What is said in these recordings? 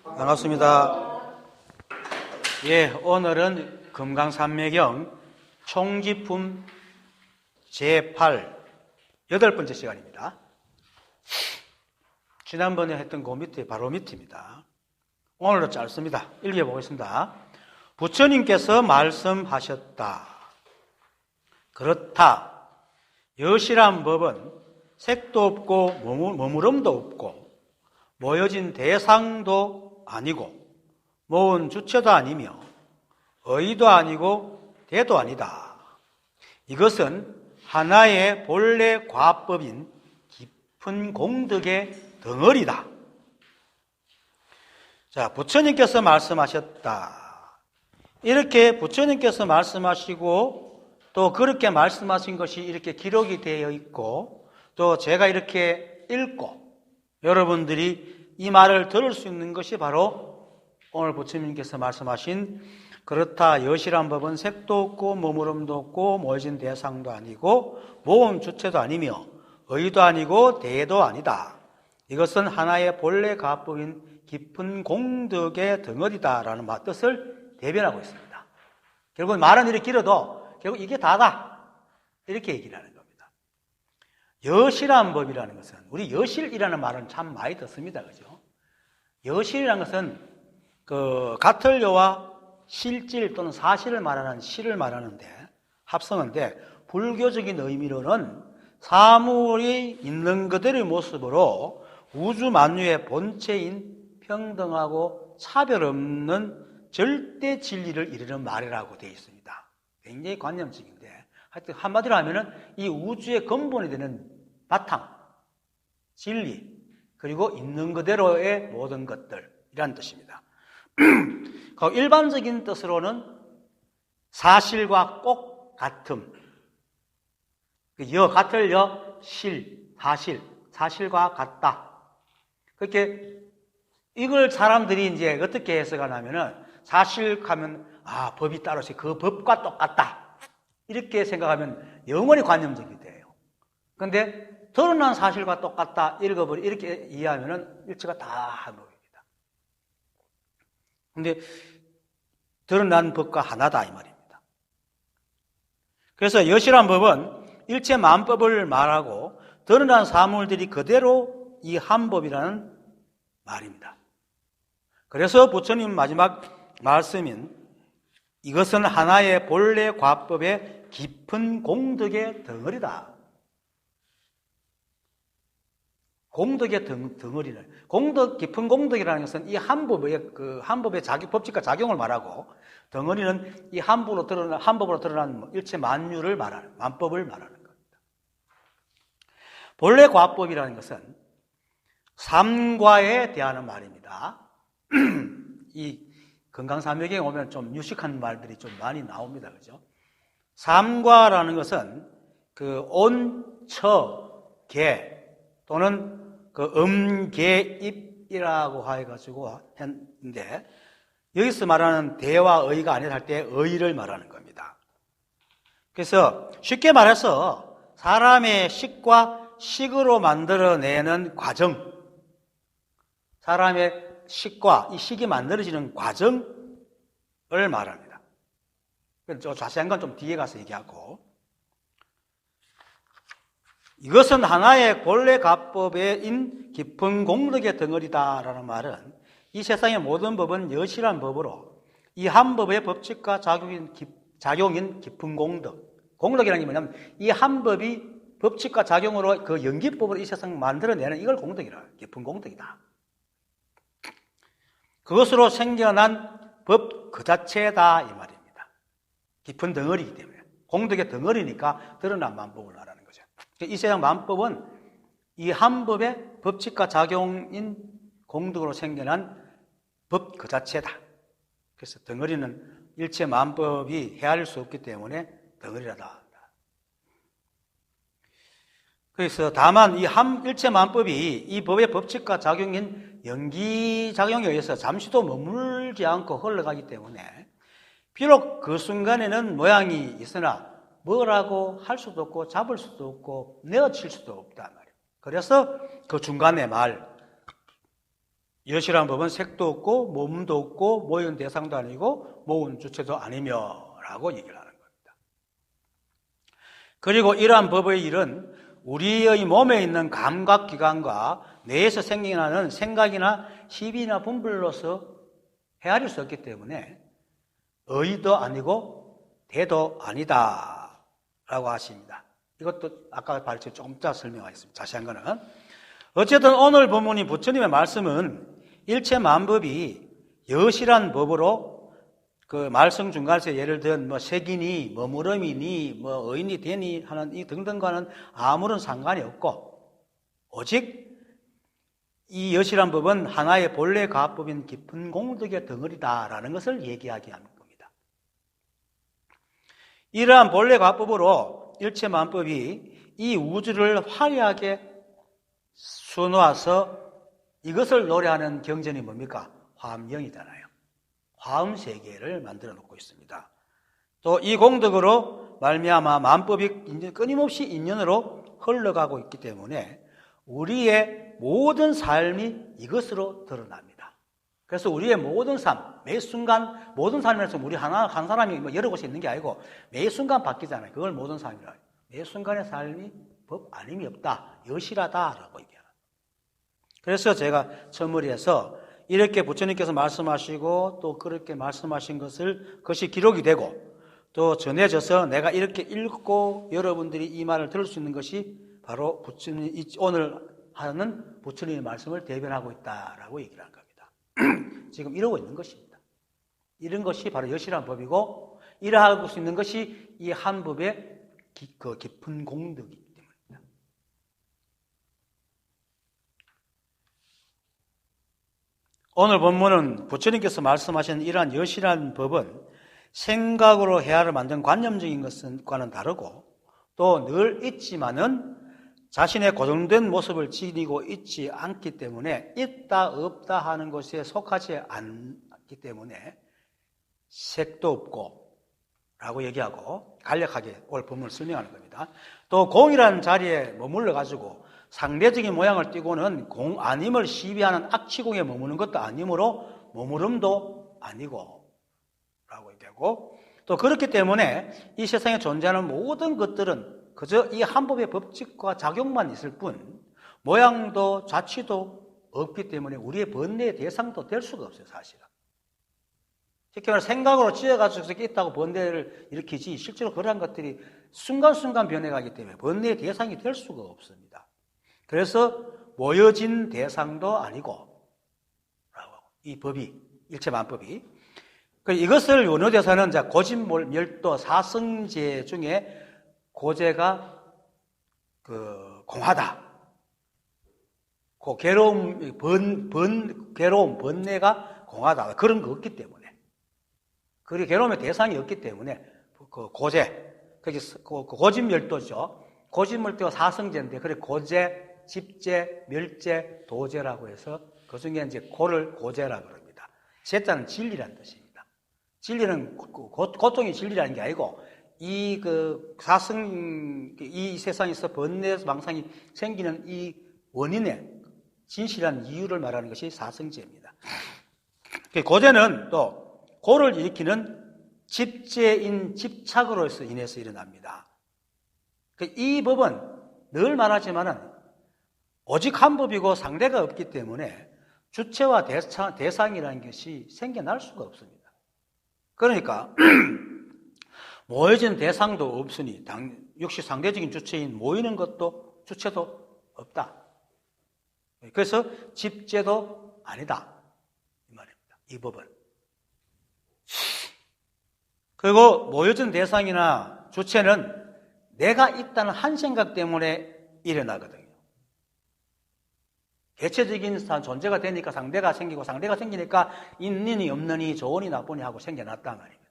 반갑습니다. 예, 오늘은 금강산매경 총집품 제8 8번째 시간입니다. 지난번에 했던 그 밑에 바로 밑입니다. 오늘도 짧습니다. 읽어보겠습니다. 부처님께서 말씀하셨다. 그렇다. 여시란 법은 색도 없고 머무름도 없고 모여진 대상도 아니고 모은 주체도 아니며 의도 아니고 대도 아니다. 이것은 하나의 본래 과법인 깊은 공덕의 덩어리다. 자, 부처님께서 말씀하셨다. 이렇게 부처님께서 말씀하시고 또 그렇게 말씀하신 것이 이렇게 기록이 되어 있고 또 제가 이렇게 읽고 여러분들이 이 말을 들을 수 있는 것이 바로 오늘 부처님께서 말씀하신 그렇다. 여시란 법은 색도 없고 머무름도 없고 모여진 대상도 아니고 모음 주체도 아니며 의도 아니고 대도 아니다. 이것은 하나의 본래 가법인 깊은 공덕의 덩어리다라는 뜻을 대변하고 있습니다. 결국 말은 이렇게 길어도 결국 이게 다다. 이렇게 얘기를 하는 겁니다. 여시란 법이라는 것은 우리 여실이라는 말은 참 많이 듣습니다. 그죠? 여실이라는 것은 그 가틀여와 실질 또는 사실을 말하는 실을 말하는데 합성인데 불교적인 의미로는 사물이 있는 그대로의 모습으로 우주 만유의 본체인 평등하고 차별 없는 절대 진리를 이루는 말이라고 되어 있습니다. 굉장히 관념적인데 하여튼 한마디로 하면은 이 우주의 근본이 되는 바탕, 진리, 그리고 있는 그대로의 모든 것들이라는 뜻입니다. 일반적인 뜻으로는 사실과 꼭 같음, 같을 실, 사실, 사실과 같다. 그렇게 이걸 사람들이 이제 어떻게 해석하냐면은 사실하면 법이 따로 있어요. 그 법과 똑같다. 이렇게 생각하면 영원히 관념적이 돼요. 그런데 드러난 사실과 똑같다. 이렇게 이해하면은 일체가 다 한국입니다. 근데 드러난 법과 하나다 이 말입니다. 그래서 여시란 법은 일체 만법을 말하고 드러난 사물들이 그대로 이 한 법이라는 말입니다. 그래서 부처님 마지막 말씀인 이것은 하나의 본래 과법의 깊은 공덕의 덩어리다. 공덕의 덩어리는 깊은 공덕이라는 것은 이 한 법의 법칙과 작용을 말하고 덩어리는 이 한 법으로 드러난 일체 만유를 말하는 만법을 말하는 겁니다. 본래 과법이라는 것은 삼과에 대하는 말입니다. 이 금강산매경에 오면 좀 유식한 말들이 좀 많이 나옵니다. 그죠? 삼과라는 것은 그 온, 처, 개 또는 그 개, 입이라고 해가지고 했는데 여기서 말하는 대와 의가 아니라 할 때 의를 말하는 겁니다. 그래서 쉽게 말해서 사람의 식과 식으로 만들어내는 과정, 사람의 식과 이 식이 만들어지는 과정을 말합니다. 좀 자세한 건 좀 뒤에 가서 얘기하고 이것은 하나의 본래 가법인 깊은 공덕의 덩어리다라는 말은 이 세상의 모든 법은 여실한 법으로 이 한 법의 법칙과 작용인 깊은 공덕이라는 게 뭐냐면 이 한 법이 법칙과 작용으로 그 연기법으로 이 세상을 만들어내는 이걸 공덕이라 깊은 공덕이다. 그것으로 생겨난 법 그 자체다 이 말입니다. 깊은 덩어리이기 때문에 공덕의 덩어리니까 드러난 만법을 말하는 거죠. 이 세상 만법은 이 한 법의 법칙과 작용인 공덕으로 생겨난 법 그 자체다. 그래서 덩어리는 일체 만법이 헤아릴 수 없기 때문에 덩어리라다. 그래서 다만 이 일체 만법이 이 법의 법칙과 작용인 연기작용에 의해서 잠시도 머물지 않고 흘러가기 때문에 비록 그 순간에는 모양이 있으나 뭐라고 할 수도 없고 잡을 수도 없고 내어칠 수도 없단 말이에요. 그래서 그 중간에 말 여시라는 법은 색도 없고 몸도 없고 모이는 대상도 아니고 모은 주체도 아니며 라고 얘기를 하는 겁니다. 그리고 이러한 법의 일은 우리의 몸에 있는 감각기관과 뇌에서 생겨나는 생각이나 시비나 분별로서 헤아릴 수 없기 때문에 의도 아니고 대도 아니다 라고 하십니다. 이것도 아까 발표 조금 더 설명하겠습니다. 자세한 거는. 어쨌든 오늘 본문이 부처님의 말씀은 일체 만법이 여시란 법으로 그 말씀 중간에서 예를 든 뭐 색이니 머무름이니 뭐 의인이 되니 하는 이 등등과는 아무런 상관이 없고 오직 이 여시란 법은 하나의 본래 가법인 깊은 공덕의 덩어리다라는 것을 얘기하게 하는 겁니다. 이러한 본래 가법으로 일체 만법이 이 우주를 화려하게 수놓아서 이것을 노래하는 경전이 뭡니까? 화엄경이잖아요. 화엄세계를 만들어 놓고 있습니다. 또 이 공덕으로 말미암아 만법이 끊임없이 인연으로 흘러가고 있기 때문에 우리의 모든 삶이 이것으로 드러납니다. 그래서 우리의 모든 삶, 매 순간 모든 삶에서 우리 한 사람이 뭐 여러 곳에 있는 게 아니고 매 순간 바뀌잖아요. 그걸 모든 삶이라. 매 순간의 삶이 법 아님이 없다, 여시라다라고 얘기합니다. 그래서 제가 첫머리에서 이렇게 부처님께서 말씀하시고 또 그렇게 말씀하신 그것이 기록이 되고 또 전해져서 내가 이렇게 읽고 여러분들이 이 말을 들을 수 있는 것이 바로 부처님, 오늘 하는 부처님의 말씀을 대변하고 있다라고 얘기를 한 겁니다. 지금 이러고 있는 것입니다. 이런 것이 바로 여시라는 법이고 이러할 수 있는 것이 이 한 법의 그 깊은 공덕이기 때문입니다. 오늘 본문은 부처님께서 말씀하신 이러한 여시라는 법은 생각으로 해야를 만든 관념적인 것과는 다르고 또 늘 있지만은 자신의 고정된 모습을 지니고 있지 않기 때문에 있다 없다 하는 것에 속하지 않기 때문에 색도 없고 라고 얘기하고 간략하게 오늘 본문을 설명하는 겁니다. 또 공이라는 자리에 머물러 가지고 상대적인 모양을 띠고는 공 아님을 시비하는 악취공에 머무는 것도 아니므로 머무름도 아니고 라고 얘기하고 또 그렇기 때문에 이 세상에 존재하는 모든 것들은 그저 이 한 법의 법칙과 작용만 있을 뿐 모양도 자취도 없기 때문에 우리의 번뇌의 대상도 될 수가 없어요. 사실은. 특히 말해 생각으로 찌어가지고 있다고 번뇌를 일으키지 실제로 그러한 것들이 순간순간 변해가기 때문에 번뇌의 대상이 될 수가 없습니다. 그래서 모여진 대상도 아니고 이 법이 일체만법이 이것을 원어대사는 고진몰 멸도 사성제 중에 고제가 공하다. 그 괴로움 번뇌가 공하다. 그런 거 없기 때문에. 그리고 괴로움의 대상이 없기 때문에 그 고제, 고진멸도죠. 고진멸도가 사성제인데 그래 고제, 집제, 멸제, 도제라고 해서 그 중에 이제 고를 고제라고 그럽니다. 제자는 진리라는 뜻입니다. 진리는 고통이 진리라는 게 아니고 이 세상에서 번뇌 망상이 생기는 이 원인의 진실한 이유를 말하는 것이 사성제입니다. 고제는 또 고를 일으키는 집제인 집착으로 인해서 일어납니다. 이 법은 늘 말하지만은 오직 한 법이고 상대가 없기 때문에 주체와 대상이라는 것이 생겨날 수가 없습니다. 그러니까 모여진 대상도 없으니 역시 상대적인 주체인 모이는 것도 주체도 없다. 그래서 집제도 아니다 이 말입니다. 이 법은. 그리고 모여진 대상이나 주체는 내가 있다는 한 생각 때문에 일어나거든요. 개체적인 존재가 되니까 상대가 생기고 상대가 생기니까 있느니 없느니 좋으니 나쁘니 하고 생겨났단 말입니다.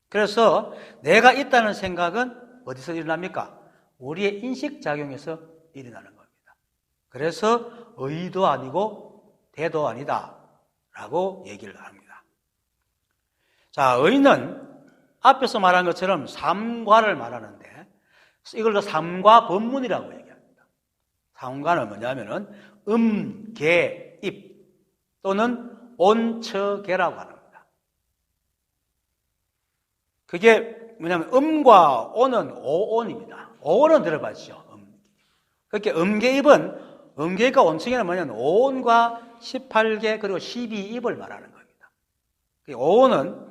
그래서 내가 있다는 생각은 어디서 일어납니까? 우리의 인식작용에서 일어나는 겁니다. 그래서 의도 아니고 대도 아니다 라고 얘기를 합니다. 자, 의는 앞에서 말한 것처럼 삼과를 말하는데 이걸 삼과 법문이라고 얘기합니다. 삼과는 뭐냐면은 개, 입 또는 온처계라고 합니다. 그게 뭐냐면 음과 온은 오온입니다. 오온은 들어봤죠. 그렇게 음계가 온층에는 뭐냐면 오온과 18개 그리고 12입을 말하는 겁니다. 오온은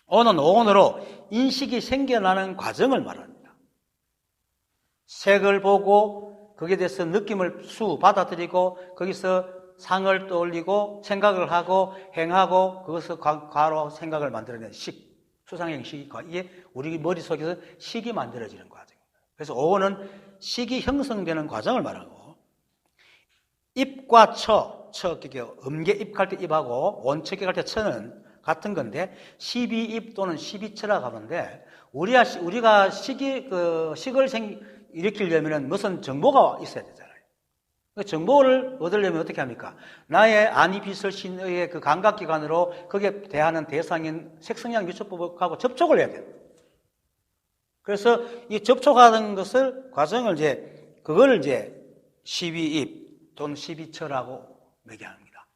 오는 오온으로 인식이 생겨나는 과정을 말합니다. 색을 보고 거기에 대해서 느낌을 받아들이고 거기서 상을 떠올리고 생각을 하고 행하고 그것을 과로 생각을 만들어내는 수상형 식이 이게 우리 머릿속에서 식이 만들어지는 과정입니다. 그래서 오온은 식이 형성되는 과정을 말하고 입과 처, 음계 입할 때 입하고 온척에 갈 때 처는 같은 건데 12입 또는 12처라고 하는데 우리가 식을 일으키려면 무슨 정보가 있어야 되잖아요. 정보를 얻으려면 어떻게 합니까? 나의 안이 빛을 신의 그 감각기관으로 거기에 대하는 대상인 색성량 미촉법하고 접촉을 해야 돼요. 그래서 이 접촉하는 과정을 그걸 12입 또는 12처라고 매개합니다.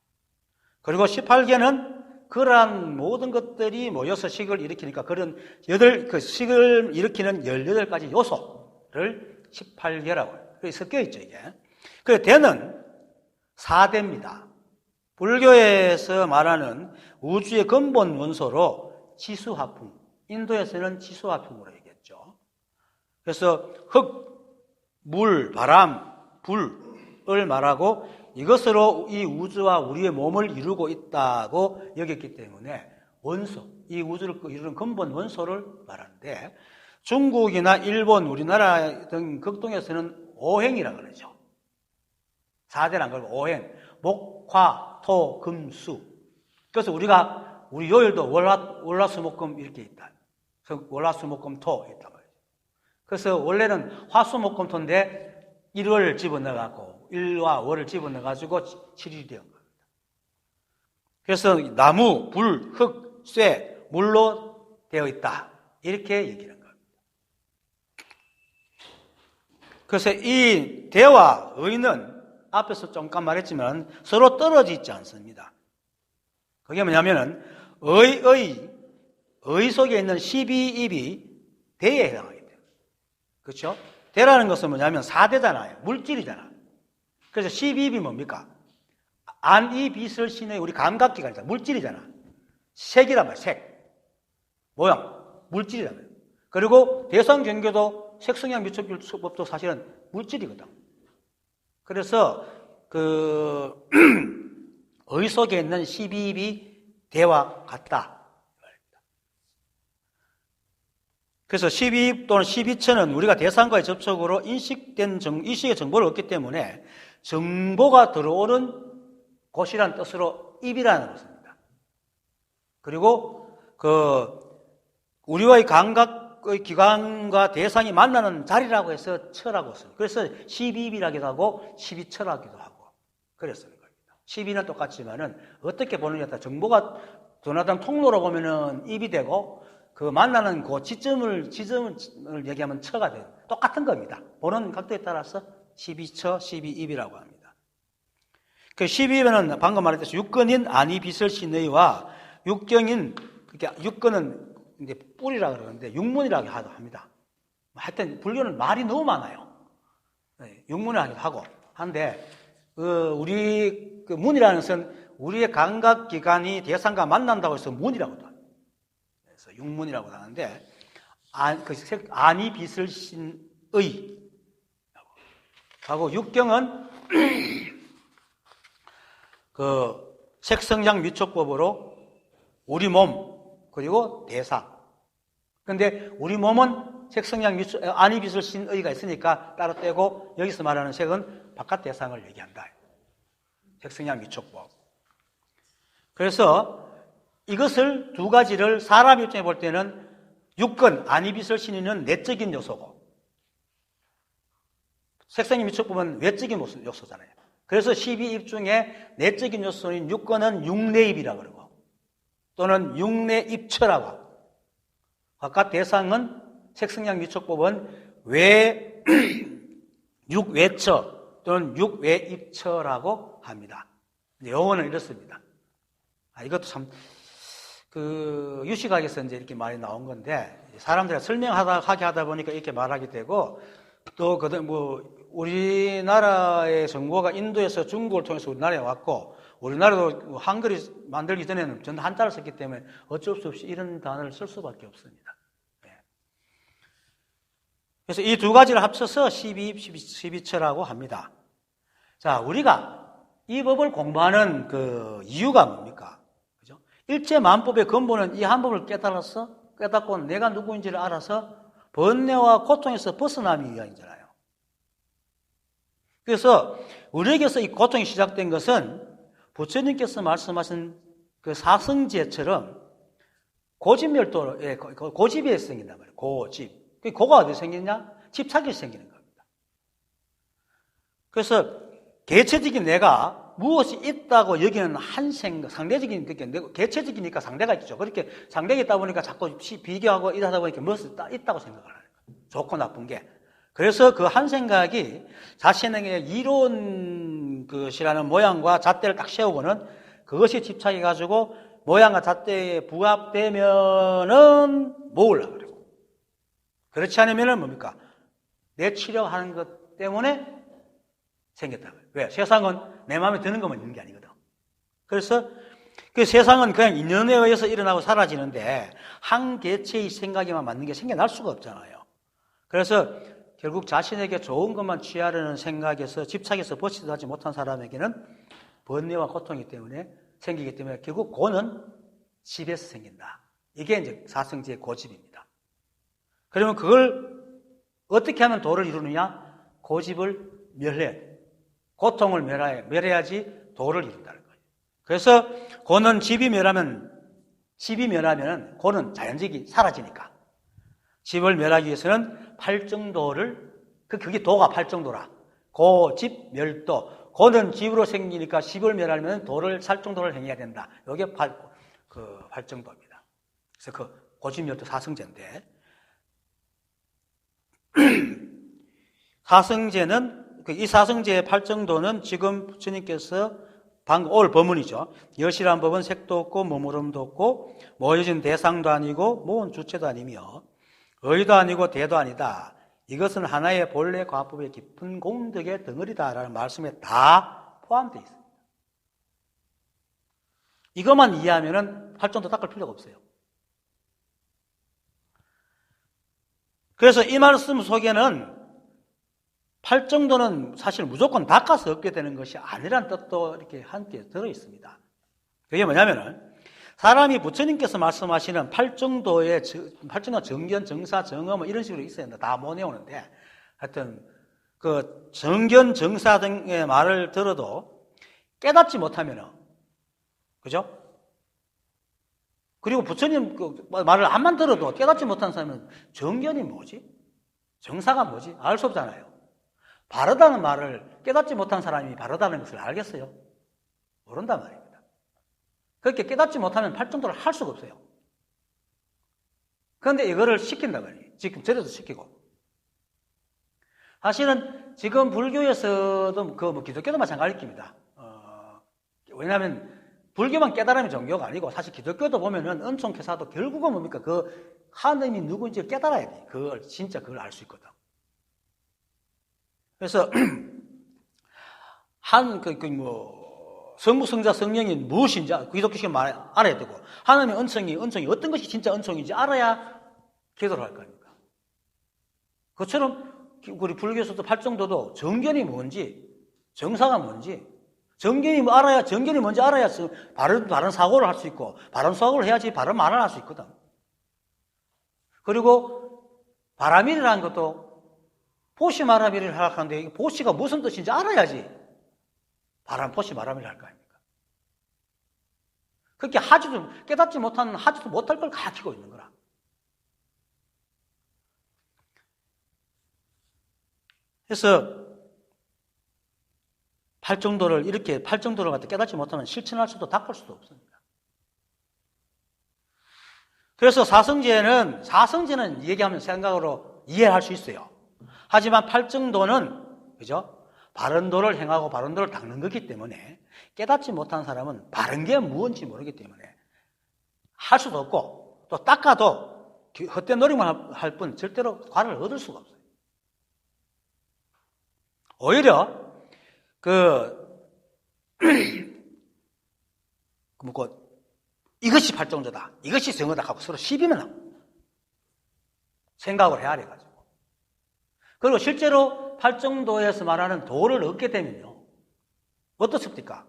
그리고 18개는 그러한 모든 것들이 모여서 식을 일으키니까 그런 식을 일으키는 18가지 요소를 18개라고 해요. 그래서 섞여 있죠, 이게. 그래서 대는 4대입니다. 불교에서 말하는 우주의 근본 원소로 지수화풍, 인도에서는 지수화풍으로 얘기했죠. 그래서 흙, 물, 바람, 불을 말하고 이것으로 이 우주와 우리의 몸을 이루고 있다고 여겼기 때문에 원소, 이 우주를 이루는 근본 원소를 말하는데 중국이나 일본, 우리나라 등 극동에서는 오행이라고 그러죠. 4대란 걸 오행, 목, 화, 토, 금, 수. 그래서 우리 요일도 월화수목금 이렇게 있다. 그래서 월화수목금 토 있단 말이죠. 그래서 원래는 화수목금토인데 1월 집어넣어갖고 1와 월을 집어넣어가지고 7일이 되는 겁니다. 그래서 나무, 불, 흙, 쇠, 물로 되어 있다. 이렇게 얘기하는 겁니다. 그래서 이 대와 의는 앞에서 잠깐 말했지만 서로 떨어져 있지 않습니다. 그게 뭐냐면은 의 속에 있는 12입이 대에 해당하기 때문에. 그렇죠? 대라는 것은 뭐냐면 4대잖아요. 물질이잖아. 그래서 12입이 뭡니까? 안이 빛을 신의 우리 감각기관이잖아. 물질이잖아. 색이란 말이야. 색. 모양. 물질이잖아요. 그리고 대성경계도 색성향 미촉법도 사실은 물질이거든. 그래서 의 속에 있는 12입이 대와 같다. 그래서 12입 또는 12처는 우리가 대상과의 접촉으로 인식의 정보를 얻기 때문에 정보가 들어오는 곳이라는 뜻으로 입이라는 것입니다. 그리고 우리와의 감각의 기관과 대상이 만나는 자리라고 해서 처라고 써요. 그래서 12입이라기도 하고 12처라기도 하고 그랬어요. 12는 똑같지만은 어떻게 보느냐에 따라 정보가 드나드는 통로로 보면은 입이 되고 그 만나는 그 지점을 얘기하면 처가 돼요. 똑같은 겁니다. 보는 각도에 따라서 12처, 12입이라고 합니다. 그 12입에는 방금 말했듯이 육근인 안이 빛을 신의와 육경인, 그러니까 육근은 이제 뿌리라 그러는데 육문이라고 합니다. 하여튼 불교는 말이 너무 많아요. 육문이라고 하고 한데 우리 문이라는 것은 우리의 감각기관이 대상과 만난다고 해서 문이라고도 합니다. 그래서 육문이라고 하는데 안이 빛을 신의 하고 육경은 색성량 미촉법으로 우리 몸 그리고 대상. 그런데 우리 몸은 색성량 안이 빛을 신의가 있으니까 따로 떼고 여기서 말하는 색은 바깥 대상을 얘기한다. 색성량 미촉법. 그래서 이것을 두 가지를 사람 입장에 볼 때는 육근, 안이 빛을 신의는 내적인 요소고 색성량 미촉법은 외적인 요소잖아요. 그래서 12입 중에 내적인 요소인 육근은 육내입이라고 그러고 또는 육내입처라고 하고 바깥 대상은 색성량 미촉법은 육외처 또는 육외입처라고 합니다. 용어는 이렇습니다. 이것도 참, 유식학에서 이제 이렇게 말이 나온 건데, 사람들이 하게 하다 보니까 이렇게 말하게 되고, 또, 우리나라의 정보가 인도에서 중국을 통해서 우리나라에 왔고, 우리나라도 한글이 만들기 전에는 전 한자를 썼기 때문에 어쩔 수 없이 이런 단어를 쓸 수밖에 없습니다. 그래서 이 두 가지를 합쳐서 12처라고 합니다. 자, 우리가 이 법을 공부하는 이유가 뭡니까? 그죠? 일제만법의 근본은 이 한 법을 깨닫고 내가 누구인지를 알아서 번뇌와 고통에서 벗어나기 위함이잖아요. 그래서 우리에게서 이 고통이 시작된 것은 부처님께서 말씀하신 그 사성제처럼 고집에 생긴단 말이에요. 고집. 고가 어디 생기냐? 집착이 생기는 겁니다. 그래서 개체적인 내가 무엇이 있다고 여기는 한 생각, 상대적인, 개체적이니까 상대가 있죠. 그렇게 상대가 있다 보니까 자꾸 비교하고 이러다 보니까 무엇이 있다고 생각을 하는 거예요. 좋고 나쁜 게. 그래서 그 한 생각이 자신에게 이로운 것이라는 모양과 잣대를 딱 세우고는 그것이 집착해가지고 모양과 잣대에 부합되면은 모으려고 그래요. 그렇지 않으면은 뭡니까? 내치려하는 것 때문에 생겼다고요. 왜? 세상은 내 마음에 드는 것만 있는 게 아니거든. 그래서 그 세상은 그냥 인연에 의해서 일어나고 사라지는데 한 개체의 생각에만 맞는 게 생겨날 수가 없잖아요. 그래서 결국 자신에게 좋은 것만 취하려는 생각에서 집착해서 벗지도 하지 못한 사람에게는 번뇌와 고통이기 때문에 생기기 때문에 결국 고는 집에서 생긴다. 이게 이제 사성제의 고집입니다. 그러면 그걸 어떻게 하면 도를 이루느냐? 고집을 멸해. 고통을 멸해야지 도를 이룬다는 거예요. 그래서 고는 집이 멸하면 고는 자연적이 사라지니까. 집을 멸하기 위해서는 팔정도를, 그게 도가 팔정도라. 고집 멸도. 고는 집으로 생기니까 집을 멸하려면 도를 살정도를 행해야 된다. 이게 팔정도입니다. 그래서 고집 멸도 사성제인데, 이 사성제의 팔정도는 지금 부처님께서 오늘 법문이죠. 여시란 법은 색도 없고 머무름도 없고 모여진 대상도 아니고 모은 주체도 아니며 의도 아니고 대도 아니다. 이것은 하나의 본래 과법의 깊은 공덕의 덩어리다라는 말씀에 다 포함되어 있습니다. 이것만 이해하면은 팔정도 닦을 필요가 없어요. 그래서 이 말씀 속에는 팔정도는 사실 무조건 닦아서 얻게 되는 것이 아니라는 뜻도 이렇게 함께 들어 있습니다. 그게 뭐냐면은 사람이 부처님께서 말씀하시는 팔정도 정견, 정사, 정어 뭐 이런 식으로 있어야 된다. 다 모내오는데 하여튼 그 정견, 정사 등의 말을 들어도 깨닫지 못하면은 그죠? 그리고 부처님 말을 안만 들어도 깨닫지 못한 사람은 정견이 뭐지? 정사가 뭐지? 알 수 없잖아요. 바르다는 말을 깨닫지 못한 사람이 바르다는 것을 알겠어요? 모른단 말입니다. 그렇게 깨닫지 못하면 팔정도를 할 수가 없어요. 그런데 이거를 시킨단 말이에요. 지금 저래도 시키고. 사실은 지금 불교에서도 기독교도 마찬가지입니다. 왜냐하면 불교만 깨달으면 종교가 아니고 사실 기독교도 보면은 은총회사도 결국은 뭡니까? 하느님이 누구인지 깨달아야 돼. 진짜 그걸 알 수 있거든. 그래서 성부, 성자, 성령이 무엇인지 기독교식으로 알아야 되고 하나님의 은총이 어떤 것이 진짜 은총인지 알아야 기도를 할 거 아닙니까? 그것처럼 우리 불교에서도 팔정도도 정견이 뭔지 정사가 뭔지 정견이 뭔지 알아야 바른 사고를 할 수 있고 바른 사고를 해야지 바른 말을 할 수 있거든. 그리고 바라밀이라는 것도 보시마라밀을 하는데 보시가 무슨 뜻인지 알아야지 보시마라밀을 할 거 아닙니까? 그렇게 깨닫지 못하는 하지도 못할 걸 가지고 있는 거라. 그래서 팔정도를 갖다 깨닫지 못하면 실천할 수도 닦을 수도 없습니다. 그래서 사성제는 얘기하면 생각으로 이해할 수 있어요. 하지만 팔정도는 그죠? 바른 도를 행하고 바른 도를 닦는 거기 때문에 깨닫지 못한 사람은 바른 게 무엇인지 모르기 때문에 할 수도 없고 또 닦아도 헛된 노력만 할 뿐 절대로 과를 얻을 수가 없어요. 오히려 이것이 팔종도다, 이것이 정의다 하고 서로 시비면 생각을 해야 돼가지고. 그리고 실제로 팔종도에서 말하는 도를 얻게 되면요, 어떻습니까?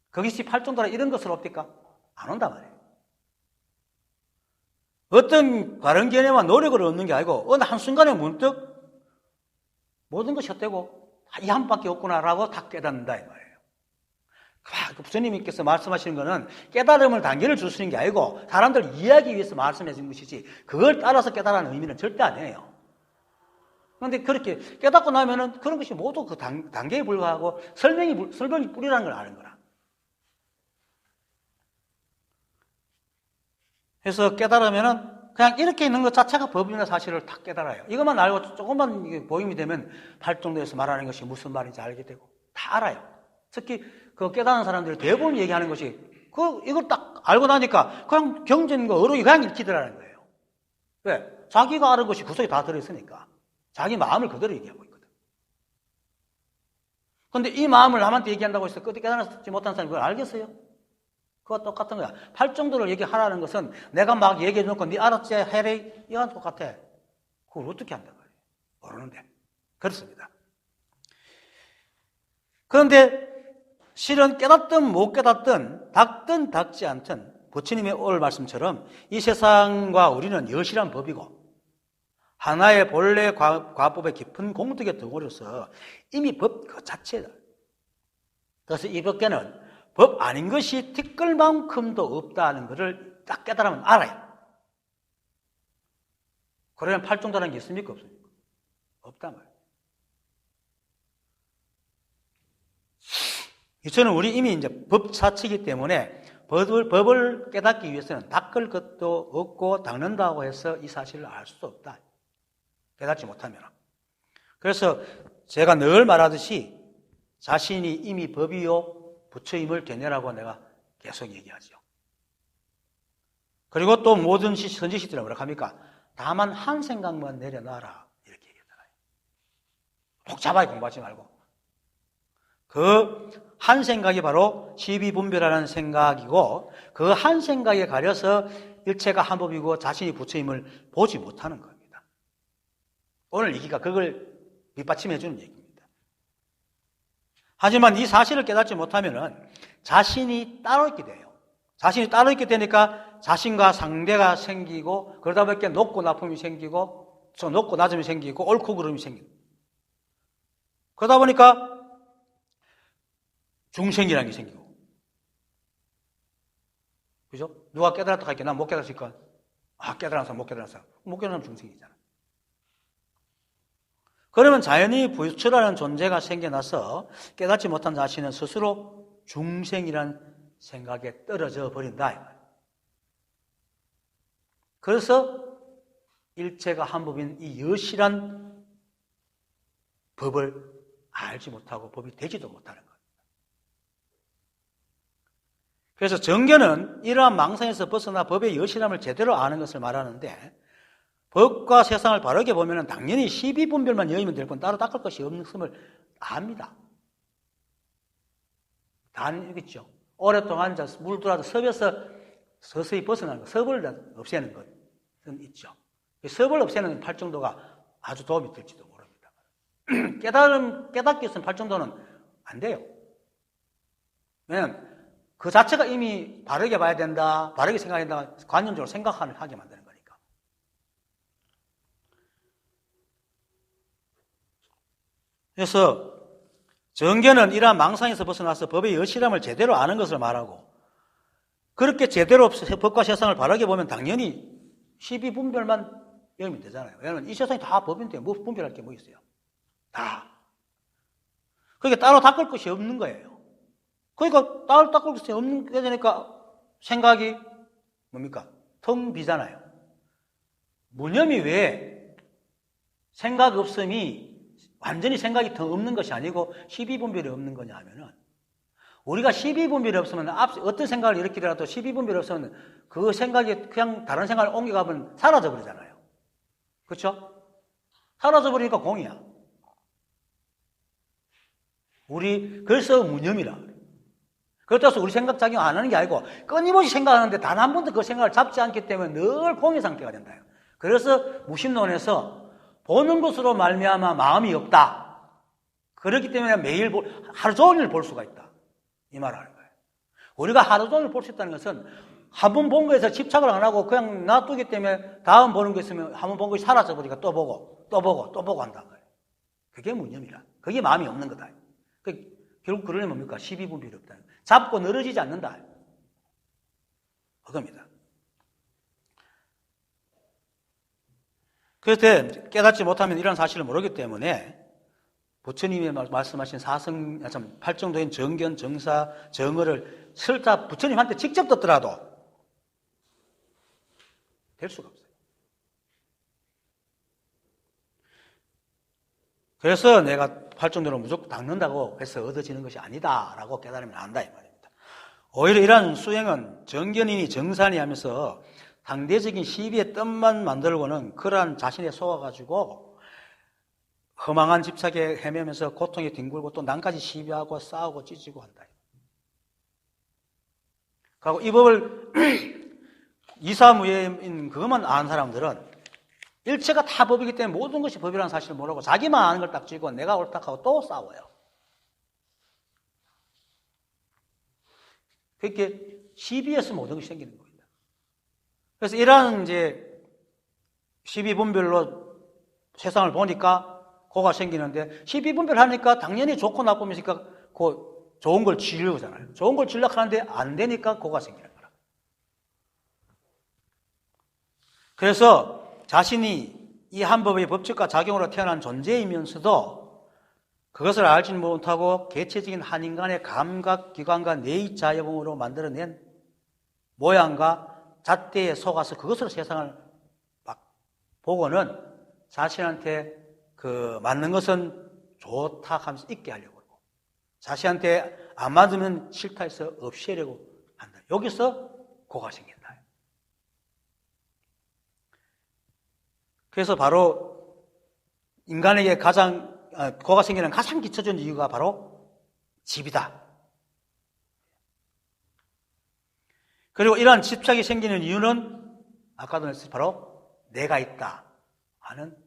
그것이 팔종도라 이런 것으로 옵니까? 안 온단 말이에요. 어떤 바른 견해와 노력을 얻는 게 아니고 어느 한순간에 문득 모든 것이 헛되고 이 한 밖에 없구나라고 다 깨닫는다 이 말이에요. 부처님께서 말씀하시는 것은 깨달음을 단계를 주시는 게 아니고 사람들 이해하기 위해서 말씀해 준 것이지 그걸 따라서 깨달라는 의미는 절대 아니에요. 그런데 그렇게 깨닫고 나면은 그런 것이 모두 그 단계에 불과하고 설명이 뿌리라는 걸 아는 거라. 그래서 깨달으면은 그냥 이렇게 있는 것 자체가 법이나 사실을 다 깨달아요. 이것만 알고 조금만 보임이 되면 팔종도에서 말하는 것이 무슨 말인지 알게 되고 다 알아요. 특히 그 깨닫는 사람들이 대부분 얘기하는 것이 이걸 딱 알고 나니까 그냥 경전과 어록이 그냥 읽히더라는 거예요. 왜? 자기가 아는 것이 그 속에 다 들어있으니까 자기 마음을 그대로 얘기하고 있거든. 그런데 이 마음을 남한테 얘기한다고 해서 그때 깨달지 못한 사람이 그걸 알겠어요? 그거 똑같은 거야. 팔종도를 얘기하라는 것은 내가 막 얘기해 놓고 네 알았지? 해래? 이건 똑같아. 그걸 어떻게 한단 말이에요? 모르는데. 그렇습니다. 그런데 실은 깨닫든 못 깨닫든 닦든 닦지 않든 부처님의 오늘 말씀처럼 이 세상과 우리는 여실한 법이고 하나의 본래 과법의 깊은 공덕의 덩어리로서 이미 법 그 자체다. 그래서 이 법계는 법 아닌 것이 티끌만큼도 없다는 것을 딱 깨달으면 알아요. 그러면 팔종도라는 게 있습니까? 없습니까? 없단 말이에요. 저는 우리 이미 이제 법 자체이기 때문에 법을 깨닫기 위해서는 닦을 것도 없고 닦는다고 해서 이 사실을 알 수도 없다. 깨닫지 못하면. 그래서 제가 늘 말하듯이 자신이 이미 법이요 부처임을 되뇌라고 내가 계속 얘기하죠. 그리고 또 모든 선지시들은 뭐라 합니까? 다만 한 생각만 내려놔라 이렇게 얘기하잖아요. 복잡하게 공부하지 말고 그 한 생각이 바로 시비분별하는 생각이고 그 한 생각에 가려서 일체가 한 법이고 자신이 부처임을 보지 못하는 겁니다. 오늘 얘기가 그걸 밑받침해 주는 얘기입니다. 하지만 이 사실을 깨닫지 못하면 자신이 따로 있게 돼요. 자신이 따로 있게 되니까 자신과 상대가 생기고 그러다 보니까 높고 낮음이 생기고 높고 낮음이 생기고 옳고 그름이 생기고 그러다 보니까 중생이라는 게 생기고 그죠? 누가 깨달았다 할게 난 못 깨달았으니까 깨달은 사람 못 깨달은 사람 못 깨달은 중생이잖아. 그러면 자연히 부처라는 존재가 생겨나서 깨닫지 못한 자신은 스스로 중생이라는 생각에 떨어져 버린다. 그래서 일체가 한 법인 이 여실한 법을 알지 못하고 법이 되지도 못하는 거예요. 그래서 정견은 이러한 망상에서 벗어나 법의 여실함을 제대로 아는 것을 말하는데 법과 세상을 바르게 보면 당연히 시비분별만 여의면 될 뿐 따로 닦을 것이 없음을 압니다. 다 알겠죠. 오랫동안 물 들어와도 섭에서 서서히 벗어나는 것, 섭을 없애는 것은 있죠. 섭을 없애는 팔종도가 아주 도움이 될지도 모릅니다. 깨닫기 위해서는 팔종도는 안 돼요. 왜냐하면 그 자체가 이미 바르게 봐야 된다, 바르게 생각해야 된다, 관념적으로 생각하게 만드는 거니까. 그래서 정견은 이러한 망상에서 벗어나서 법의 여실함을 제대로 아는 것을 말하고 그렇게 제대로 법과 세상을 바르게 보면 당연히 시비분별만 열면 되잖아요. 왜냐하면 이 세상이 다 법인데 뭐 분별할 게 뭐 있어요? 다. 그러니까 따로 닦을 것이 없는 거예요. 그러니까 따로 닦을 것이 없는 게 되니까 생각이 뭡니까? 텅 비잖아요. 무념이 왜 생각 없음이 완전히 생각이 더 없는 것이 아니고 12분별이 없는 거냐 하면은 우리가 12분별이 없으면 어떤 생각을 일으키더라도 12분별이 없으면 그 생각이 그냥 다른 생각을 옮겨가면 사라져 버리잖아요. 그렇죠? 사라져 버리니까 공이야. 그래서 무념이라. 그렇다고 해서 우리 생각 작용 안 하는 게 아니고 끊임없이 생각하는데 단 한 번도 그 생각을 잡지 않기 때문에 늘 공의 상태가 된다. 그래서 무심론에서 보는 것으로 말미암아 마음이 없다. 그렇기 때문에 매일 하루 종일 볼 수가 있다. 이 말을 하는 거예요. 우리가 하루 종일 볼 수 있다는 것은 한 번 본 거에서 집착을 안 하고 그냥 놔두기 때문에 다음 보는 거 있으면 한 번 본 것이 사라져버리니까 또 보고 또 보고 또 보고 한다는 거예요. 그게 무념이라. 그게 마음이 없는 거다. 결국 그러려면 뭡니까? 12분별이 없다. 잡고 늘어지지 않는다. 그겁니다. 그래서 깨닫지 못하면 이런 사실을 모르기 때문에 부처님이 말씀하신 팔정도인 정견, 정사, 정어를 설사 부처님한테 직접 듣더라도 될 수가 없어요. 그래서 내가 팔정도를 무조건 닦는다고 해서 얻어지는 것이 아니다라고 깨달으면 안다 이 말입니다. 오히려 이러한 수행은 정견이니 정산이 하면서 상대적인 시비의 뜸만 만들고는 그러한 자신에 속아가지고 허망한 집착에 헤매면서 고통에 뒹굴고 또 남까지 시비하고 싸우고 찢고 한다. 그리고 이 법을 이사무예인 그것만 아는 사람들은 일체가 다 법이기 때문에 모든 것이 법이라는 사실을 모르고 자기만 아는 걸 딱 쥐고 내가 옳다 하고 또 싸워요. 그렇게 시비에서 모든 것이 생기는 겁니다. 그래서 이러한 이제 시비분별로 세상을 보니까 고가 생기는데 시비분별 하니까 당연히 좋고 나쁨이니까 그 좋은 걸 지으려잖아요. 좋은 걸 지으려고 하는데 안 되니까 고가 생기는 거라. 그래서 자신이 이 한 법의 법칙과 작용으로 태어난 존재이면서도 그것을 알지 못하고 개체적인 한 인간의 감각기관과 뇌의 자유봉으로 만들어낸 모양과 잣대에 속아서 그것으로 세상을 막 보고는 자신한테 그 맞는 것은 좋다 하면서 있게 하려고 하고 자신한테 안 맞으면 싫다 해서 없애려고 한다. 여기서 고가 생긴다. 그래서 바로 인간에게 고가 생기는 가장 기초적인 이유가 바로 집이다. 그리고 이러한 집착이 생기는 이유는 아까도 말했듯이 바로 내가 있다 하는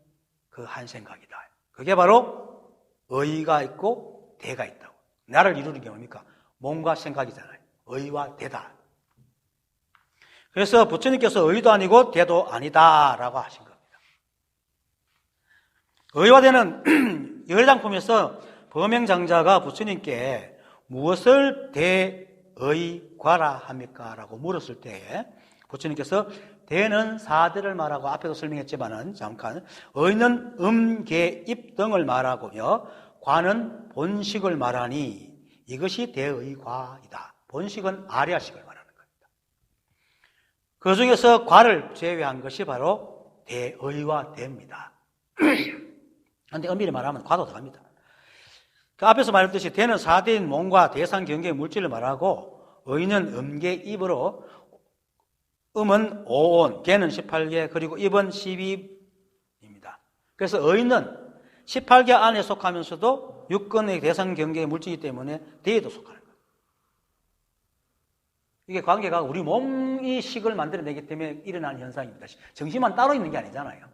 그 한 생각이다. 그게 바로 의가 있고 대가 있다고. 나를 이루는 게 뭡니까? 몸과 생각이잖아요. 의와 대다. 그래서 부처님께서 의도 아니고 대도 아니다라고 하신 겁니다. 의와 대는 열당품에서 범행장자가 부처님께 무엇을 대의과라 합니까? 라고 물었을 때 부처님께서 대는 사대를 말하고 앞에도 설명했지만은 잠깐 의는 계, 입 등을 말하고요 과는 본식을 말하니 이것이 대의과이다. 본식은 아리아식을 말하는 겁니다. 그 중에서 과를 제외한 것이 바로 대의와 대입니다. 그런데 엄밀히 말하면 과도 들어갑니다. 그 앞에서 말했듯이 대는 사대인 몸과 대상 경계의 물질을 말하고 의는 음계 입으로 음은 5온, 계는 18개, 그리고 입은 12입니다. 그래서 의는 18개 안에 속하면서도 육근의 대상 경계의 물질이기 때문에 대에도 속하는 거예요. 이게 관계가 우리 몸이 식을 만들어내기 때문에 일어나는 현상입니다. 정신만 따로 있는 게 아니잖아요.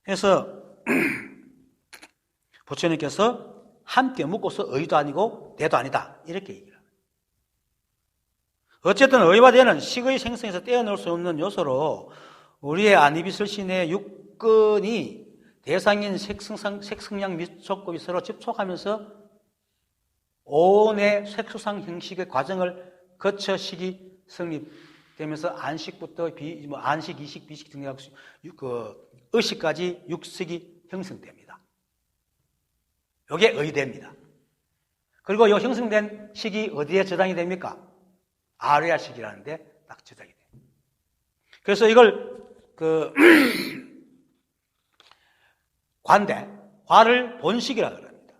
그래서 부처님께서 함께 묶어서 의도 아니고 대도 아니다 이렇게 얘기를 합니다. 어쨌든 의와 대는 식의 생성에서 떼어놓을 수 없는 요소로 우리의 안이비설신의 육근이 대상인 색성량 미촉급이 서로 집촉하면서 온의 색수상 형식의 과정을 거쳐 식이 성립되면서 안식부터 안식, 이식, 비식 등의 의식까지 육식이 형성됩니다. 이게 의대입니다. 그리고 이 형성된 식이 어디에 저장이 됩니까? 아리아식이라는데 딱 저장이 됩니다. 그래서 이걸 과인데 과를 본식이라 그럽니다.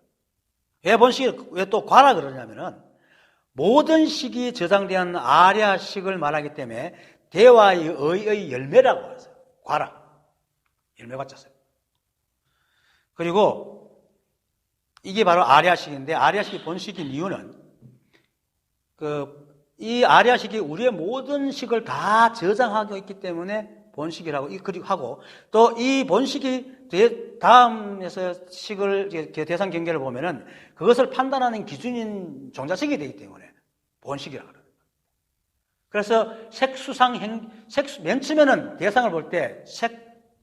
왜 또 과라 그러냐면은 모든 식이 저장된 아랴식을 말하기 때문에 대화의 의의 열매라고 하세요. 과라. 열매 같았어요. 그리고 이게 바로 아랴식인데 아랴식이 본식인 이유는 이 아랴식이 우리의 모든 식을 다 저장하고 있기 때문에 본식이라고 하고 또 이 본식이 다음에서 식을 대상 경계를 보면은 그것을 판단하는 기준인 종자식이 되기 때문에 본식이라고 합니다. 그래서 맨 처음에는 대상을 볼 때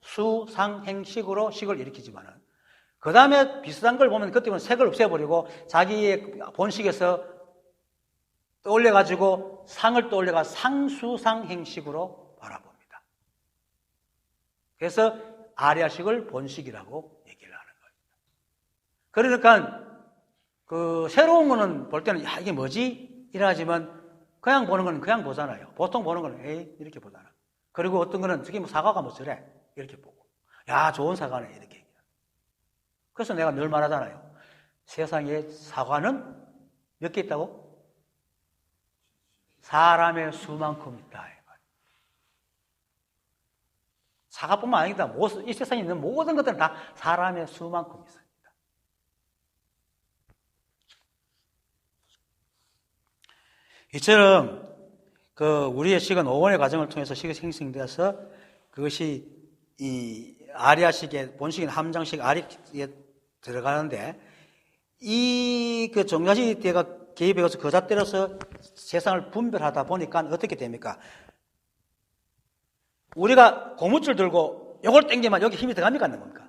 색수상행식으로 식을 일으키지만은 그 다음에 비슷한 걸 보면 그때는 색을 없애버리고 자기의 본식에서 떠올려가지고 상을 떠올려가 상수상행식으로 바라봅니다. 그래서 아랴식을 본식이라고 얘기를 하는 거예요. 그러니까 새로운 거는 볼 때는 이게 뭐지? 이러지만 그냥 보는 건 그냥 보잖아요. 보통 보는 거는 에이 이렇게 보잖아. 그리고 어떤 거는 저게 사과가 뭐 저래 이렇게 보고 야 좋은 사과네 이렇게 얘기해요. 그래서 내가 늘 말하잖아요. 세상에 사과는 몇 개 있다고? 사람의 수만큼 있다. 사과뿐만 아니다. 이 세상에 있는 모든 것들은 다 사람의 수만큼 있습니다. 이처럼 우리의 식은 5원의 과정을 통해서 식이 생성되어서 그것이 이 아리아식의 본식인 함장식 아리에 들어가는데 이 정자식 때가 개입해서 거자 때려서 세상을 분별하다 보니까 어떻게 됩니까? 우리가 고무줄 들고 요걸 당기면 여기 힘이 들어갑니까? 안 됩니까?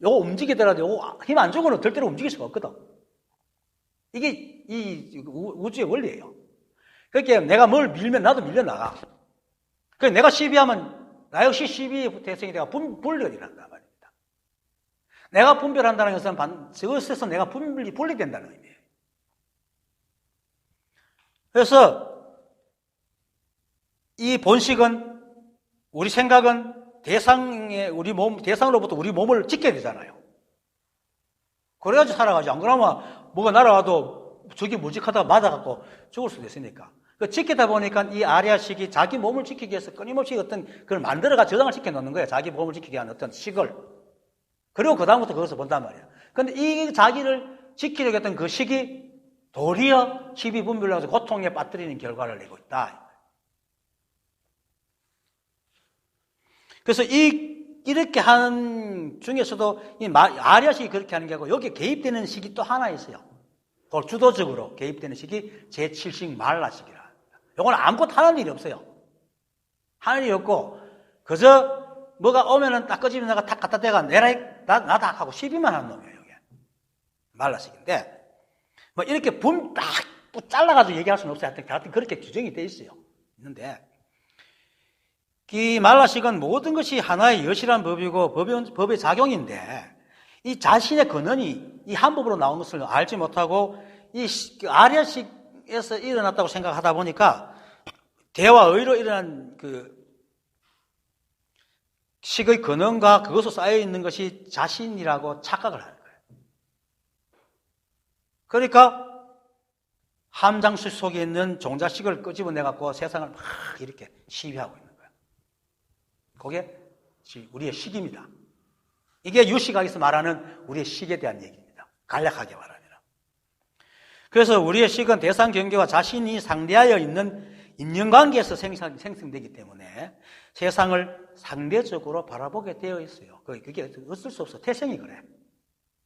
요거 움직이더라도 요거 힘 안 주고는 절대로 움직일 수가 없거든. 이게 이 우주의 원리예요. 그러니까 내가 뭘 밀면 나도 밀려나가. 그래서 내가 시비하면 나 역시 시비 대상이 내가 분별이 난단 말입니다. 내가 분별한다는 것은 저것에서 내가 분리된다는 의미예요. 그래서 이 본식은 우리 생각은 대상으로부터 우리 몸을 지켜야 되잖아요. 그래야지 살아가지. 안 그러면 뭐가 날아와도 저기 무직하다가 맞아갖고 죽을 수도 있으니까. 지키다 보니까 이 아리아식이 자기 몸을 지키기 위해서 끊임없이 어떤 그걸 만들어가 저장을 시켜놓는 거예요. 자기 몸을 지키기 위한 어떤 식을. 그리고 그다음부터 그것을 본단 말이에요. 근데 이 자기를 지키려고 했던 그 식이 도리어 시비분별로 해서 고통에 빠뜨리는 결과를 내고 있다. 그래서 이렇게 하는 중에서도 이 아리아식이 그렇게 하는 게 아니고 여기에 개입되는 식이 또 하나 있어요. 그걸 주도적으로 개입되는 식이 제7식 말라식이라 합니다. 이건 아무것도 하는 일이 없어요. 하는 일이 없고 그저 뭐가 오면은 딱 꺼지면 내가 탁 갖다 대가 나다 하고 시비만 하는 놈이에요. 이게 말라식인데 뭐 이렇게 딱 잘라가지고 얘기할 수는 없어요. 하여튼 그렇게 규정이 돼 있어요. 있는데 이 말라식은 모든 것이 하나의 여실한 법이고 법의 작용인데 이 자신의 근원이 이 한법으로 나온 것을 알지 못하고 이 아리아식에서 일어났다고 생각하다 보니까 대와 의로 일어난 그 식의 근원과 그것으로 쌓여있는 것이 자신이라고 착각을 하는 거예요. 그러니까 함장식 속에 있는 종자식을 끄집어내갖고 세상을 막 이렇게 시비하고 있는 거예요. 그게 우리의 식입니다. 이게 유식학에서 말하는 우리의 식에 대한 얘기입니다. 간략하게 말하면. 그래서 우리의 식은 대상 경계와 자신이 상대하여 있는 인연관계에서 생성되기 때문에 세상을 상대적으로 바라보게 되어 있어요. 그게 어쩔 수 없어. 태생이 그래.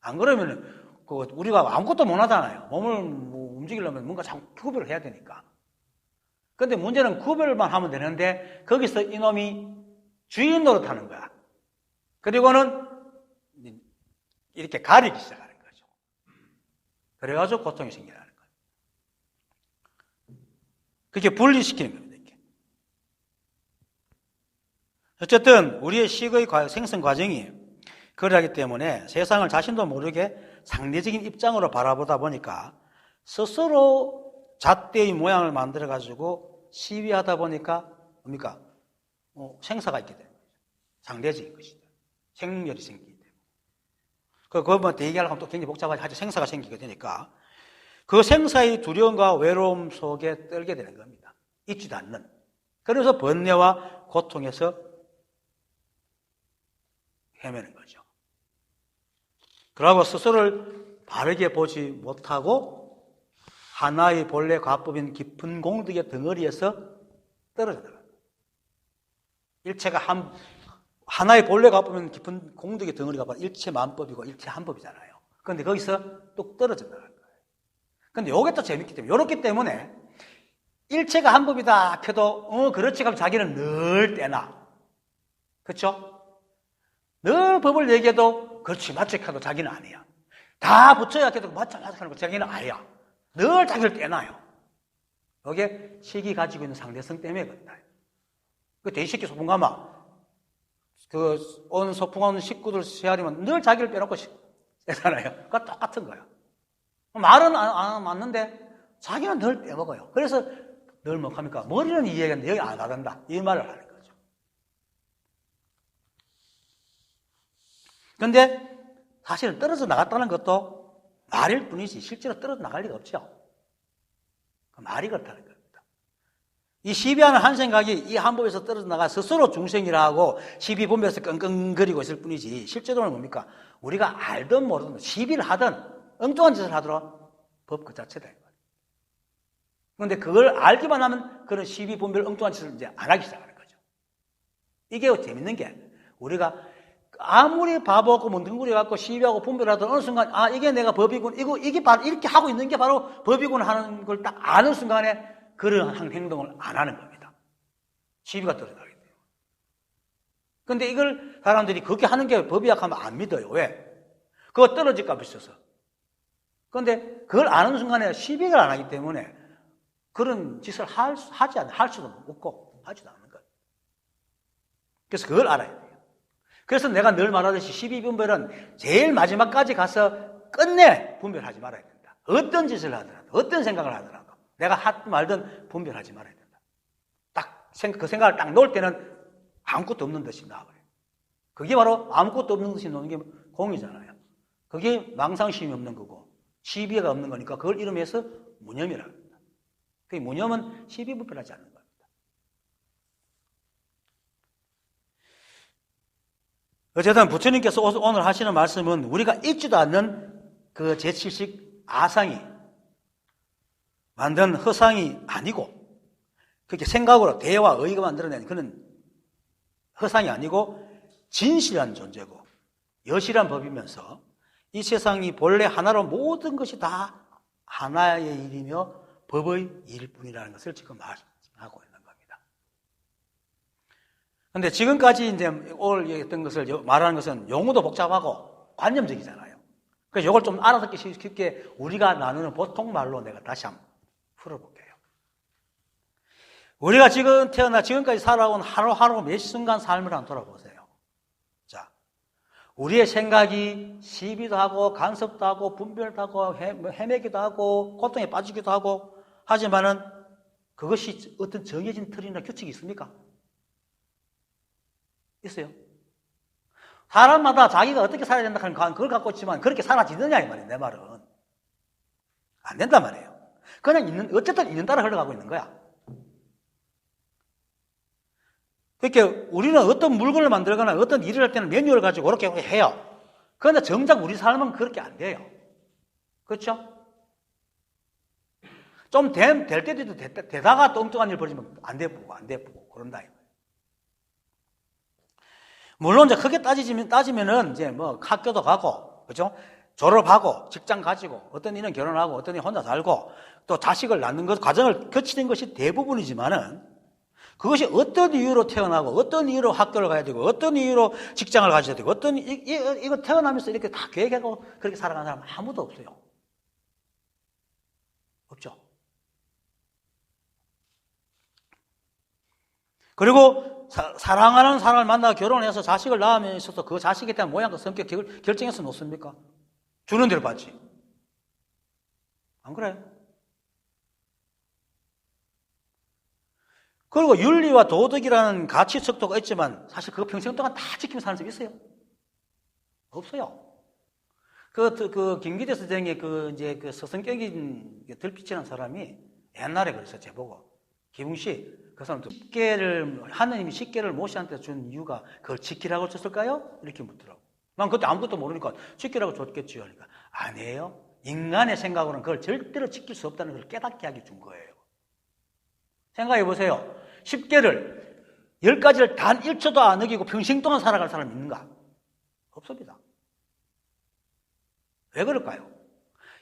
안 그러면 우리가 아무것도 못 하잖아요. 몸을 움직이려면 뭔가 참 구별을 해야 되니까. 근데 문제는 구별만 하면 되는데 거기서 이놈이 주인 노릇하는 거야. 그리고는 이렇게 가리기 시작하는 거죠. 그래가지고 고통이 생기는 거예요. 그렇게 분리시키는 겁니다. 이렇게. 어쨌든 우리의 식의 생성 과정이 그러하기 때문에 세상을 자신도 모르게 상대적인 입장으로 바라보다 보니까 스스로 잣대의 모양을 만들어가지고 시비하다 보니까 뭡니까? 생사가 있게 되는 거죠. 상대적인 것이죠. 생멸이 생기기 때문에. 그거 뭐 대기하려고 하면 또 굉장히 복잡하게 아주 생사가 생기게 되니까 그 생사의 두려움과 외로움 속에 떨게 되는 겁니다. 있지도 않는. 그래서 번뇌와 고통에서 헤매는 거죠. 그러고 스스로를 바르게 보지 못하고 하나의 본래 과법인 깊은 공덕의 덩어리에서 떨어져 나가요. 일체가 하나의 본래 과법인 깊은 공덕의 덩어리가 바로 일체 만법이고 일체 한법이잖아요. 그런데 거기서 뚝 떨어져 나가는 거예요. 근데 요게 또 재밌기 때문에, 요렇기 때문에 일체가 한법이다 해도 그렇지 하면 자기는 늘 떼나. 그렇죠? 늘 법을 얘기해도 그렇지 맞지 해도 자기는 아니야. 다 붙여야 해도 맞지 하는 거 자기는 아니야. 늘 자기를 떼나요. 요게 식이 가지고 있는 상대성 때문에 그렇다. 그 대식기 소풍가마 온 소풍 온 식구들 세아리면 늘 자기를 빼놓고 떼잖아요. 그거 똑같은 거야. 말은 안 맞는데 자기는 늘 빼먹어요. 그래서 늘 뭐 합니까? 머리는 이해하는데 여기 안 가간다. 이 말을 하는 거죠. 그런데 사실은 떨어져 나갔다는 것도 말일 뿐이지 실제로 떨어져 나갈 리가 없죠. 말이 그렇다는 겁니다. 이 시비하는 한 생각이 이 한법에서 떨어져 나가 스스로 중생이라 하고 시비 보면서 끙끙거리고 있을 뿐이지 실제로는 뭡니까? 우리가 알든 모르든 시비를 하든 엉뚱한 짓을 하더라도 법 그 자체다. 그런데 그걸 알기만 하면 그런 시비 분별 엉뚱한 짓을 이제 안 하기 시작하는 거죠. 이게 재밌는 게 우리가 아무리 바보고 멍텅구리 갖고 시비하고 분별하던 어느 순간 이게 내가 법이군 이게 바로 이렇게 하고 있는 게 바로 법이군 하는 걸 딱 아는 순간에 그런 행동을 안 하는 겁니다. 시비가 떨어져나기 때문에. 그런데 이걸 사람들이 그렇게 하는 게 법이야 하면 안 믿어요. 왜? 그거 떨어질까 봐 있어서. 그런데 그걸 아는 순간에 시비를 안 하기 때문에 그런 짓을 할 수도 없고 하지도 않는 거예요. 그래서 그걸 알아야 돼요. 그래서 내가 늘 말하듯이 시비분별은 제일 마지막까지 가서 끝내 분별하지 말아야 된다. 어떤 짓을 하더라도 어떤 생각을 하더라도 내가 하든 말든 분별하지 말아야 된다. 그 생각을 딱 놓을 때는 아무것도 없는 듯이 나와버려요. 그게 바로 아무것도 없는 듯이 노는 게 공이잖아요. 그게 망상심이 없는 거고 시비가 없는 거니까 그걸 이름해서 무념이라고 합니다. 그 무념은 시비분별하지 않는 겁니다. 어쨌든 부처님께서 오늘 하시는 말씀은 우리가 잊지도 않는 그 제7식 아상이 만든 허상이 아니고 그렇게 생각으로 대와 의가 만들어낸 그런 허상이 아니고 진실한 존재고 여실한 법이면서 이 세상이 본래 하나로 모든 것이 다 하나의 일이며 법의 일뿐이라는 것을 지금 말하고 있는 겁니다. 그런데 지금까지 이제 오늘 얘기했던 것을 말하는 것은 용어도 복잡하고 관념적이잖아요. 그래서 이걸 좀 알아듣기 쉽게 우리가 나누는 보통 말로 내가 다시 한번 풀어볼게요. 우리가 지금까지 살아온 하루하루 몇 순간 삶을 한번 돌아보세요. 자, 우리의 생각이 시비도 하고 간섭도 하고 분별도 하고 헤매기도 하고 고통에 빠지기도 하고 하지만은 그것이 어떤 정해진 틀이나 규칙이 있습니까? 있어요. 사람마다 자기가 어떻게 살아야 된다 하는 그걸 갖고 있지만 그렇게 살아지느냐 이 말이에요. 내 말은. 안 된단 말이에요. 그냥 어쨌든 있는 따라 흘러가고 있는 거야. 그러니까 우리는 어떤 물건을 만들거나 어떤 일을 할 때는 매뉴얼을 가지고 그렇게 해요. 그런데 정작 우리 삶은 그렇게 안 돼요. 그렇죠? 좀 될 때도 있고 되다가 또 엉뚱한 일 벌이면 안 돼보고 그런다. 물론 이제 크게 따지면은 이제 뭐 학교도 가고, 그죠? 졸업하고, 직장 가지고, 어떤 이는 결혼하고, 어떤 이는 혼자 살고, 또 자식을 낳는 것, 과정을 거치는 것이 대부분이지만은 그것이 어떤 이유로 태어나고, 어떤 이유로 학교를 가야 되고, 어떤 이유로 직장을 가져야 되고, 이거 태어나면서 이렇게 다 계획하고 그렇게 살아가는 사람 아무도 없어요. 없죠. 그리고 사랑하는 사람을 만나 결혼해서 자식을 낳으면 있어서 그 자식에 대한 모양과 성격을 결정해서 놓습니까? 주는 대로 받지. 안 그래요? 그리고 윤리와 도덕이라는 가치 척도가 있지만 사실 그거 평생 동안 다 지키면서 사는 사람이 있어요? 없어요. 그 김기대 선생의 이제 서성격인 들빛이라는 사람이 옛날에 그랬어요. 제보고. 기붕씨, 그 사람도 하느님이 십계를 모세한테 준 이유가 그걸 지키라고 줬을까요? 이렇게 묻더라고. 난 그때 아무것도 모르니까 지키라고 줬겠지요. 그러니까 아니에요. 인간의 생각으로는 그걸 절대로 지킬 수 없다는 걸 깨닫게 하기 준 거예요. 생각해 보세요. 십계를 10가지를 단 1초도 안 어기고 평생 동안 살아갈 사람이 있는가? 없습니다. 왜 그럴까요?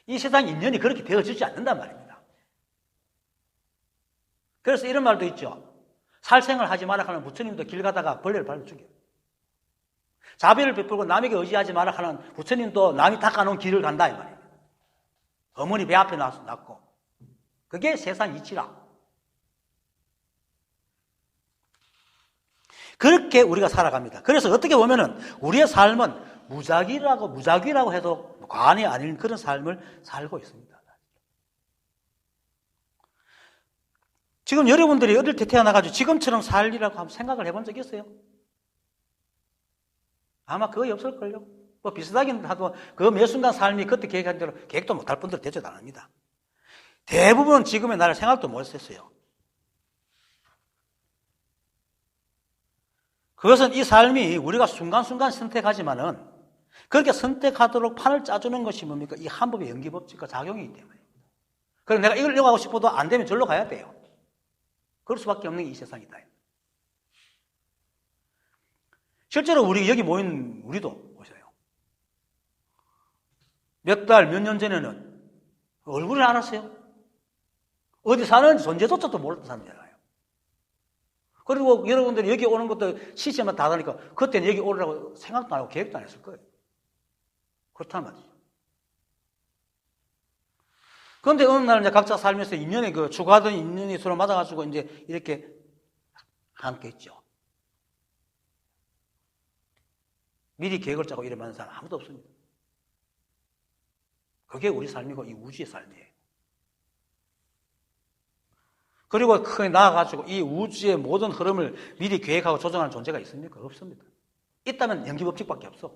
이 세상 인연이 그렇게 되어지지 않는단 말입니다. 그래서 이런 말도 있죠. 살생을 하지 마라 하는 부처님도 길 가다가 벌레를 밟아 죽여요. 자비를 베풀고 남에게 의지하지 마라 하는 부처님도 남이 닦아놓은 길을 간다 이 말이에요. 어머니 배 앞에 낳고. 그게 세상 이치라. 그렇게 우리가 살아갑니다. 그래서 어떻게 보면은 우리의 삶은 무작위라고 해도 과언이 아닌 그런 삶을 살고 있습니다. 지금 여러분들이 어릴 때 태어나가지고 지금처럼 살리라고 한번 생각을 해본 적 있어요? 아마 거의 없을걸요? 뭐 비슷하긴 하도 그 매 순간 삶이 그때 계획한 대로 계획도 못할 분들 되지도 않습니다. 대부분 지금의 나를 생각도 못했어요. 그것은 이 삶이 우리가 순간순간 선택하지만은 그렇게 선택하도록 판을 짜주는 것이 뭡니까? 이 한법의 연기법칙과 작용이기 때문입니다. 그래서 내가 이걸 하고 싶어도 안 되면 절로 가야 돼요. 그럴 수밖에 없는 게 이 세상이다. 실제로 우리 여기 모인 우리도 보세요. 몇 달, 몇 년 전에는 얼굴을 알았어요. 어디 사는지 존재조차도 모르던 사람이잖아요. 그리고 여러분들이 여기 오는 것도 시세만 다 다니까 그때는 여기 오려고 생각도 안 하고 계획도 안 했을 거예요. 그렇단 말이죠. 그런데 어느 날 이제 각자 살면서 인연에 추구하던 인연이 서로 맞아가지고 이제 이렇게 함께 있죠. 미리 계획을 짜고 이래 만난 사람 아무도 없습니다. 그게 우리 삶이고 이 우주의 삶이에요. 그리고 크게 나아가지고 이 우주의 모든 흐름을 미리 계획하고 조정하는 존재가 있습니까? 없습니다. 있다면 연기법칙밖에 없어.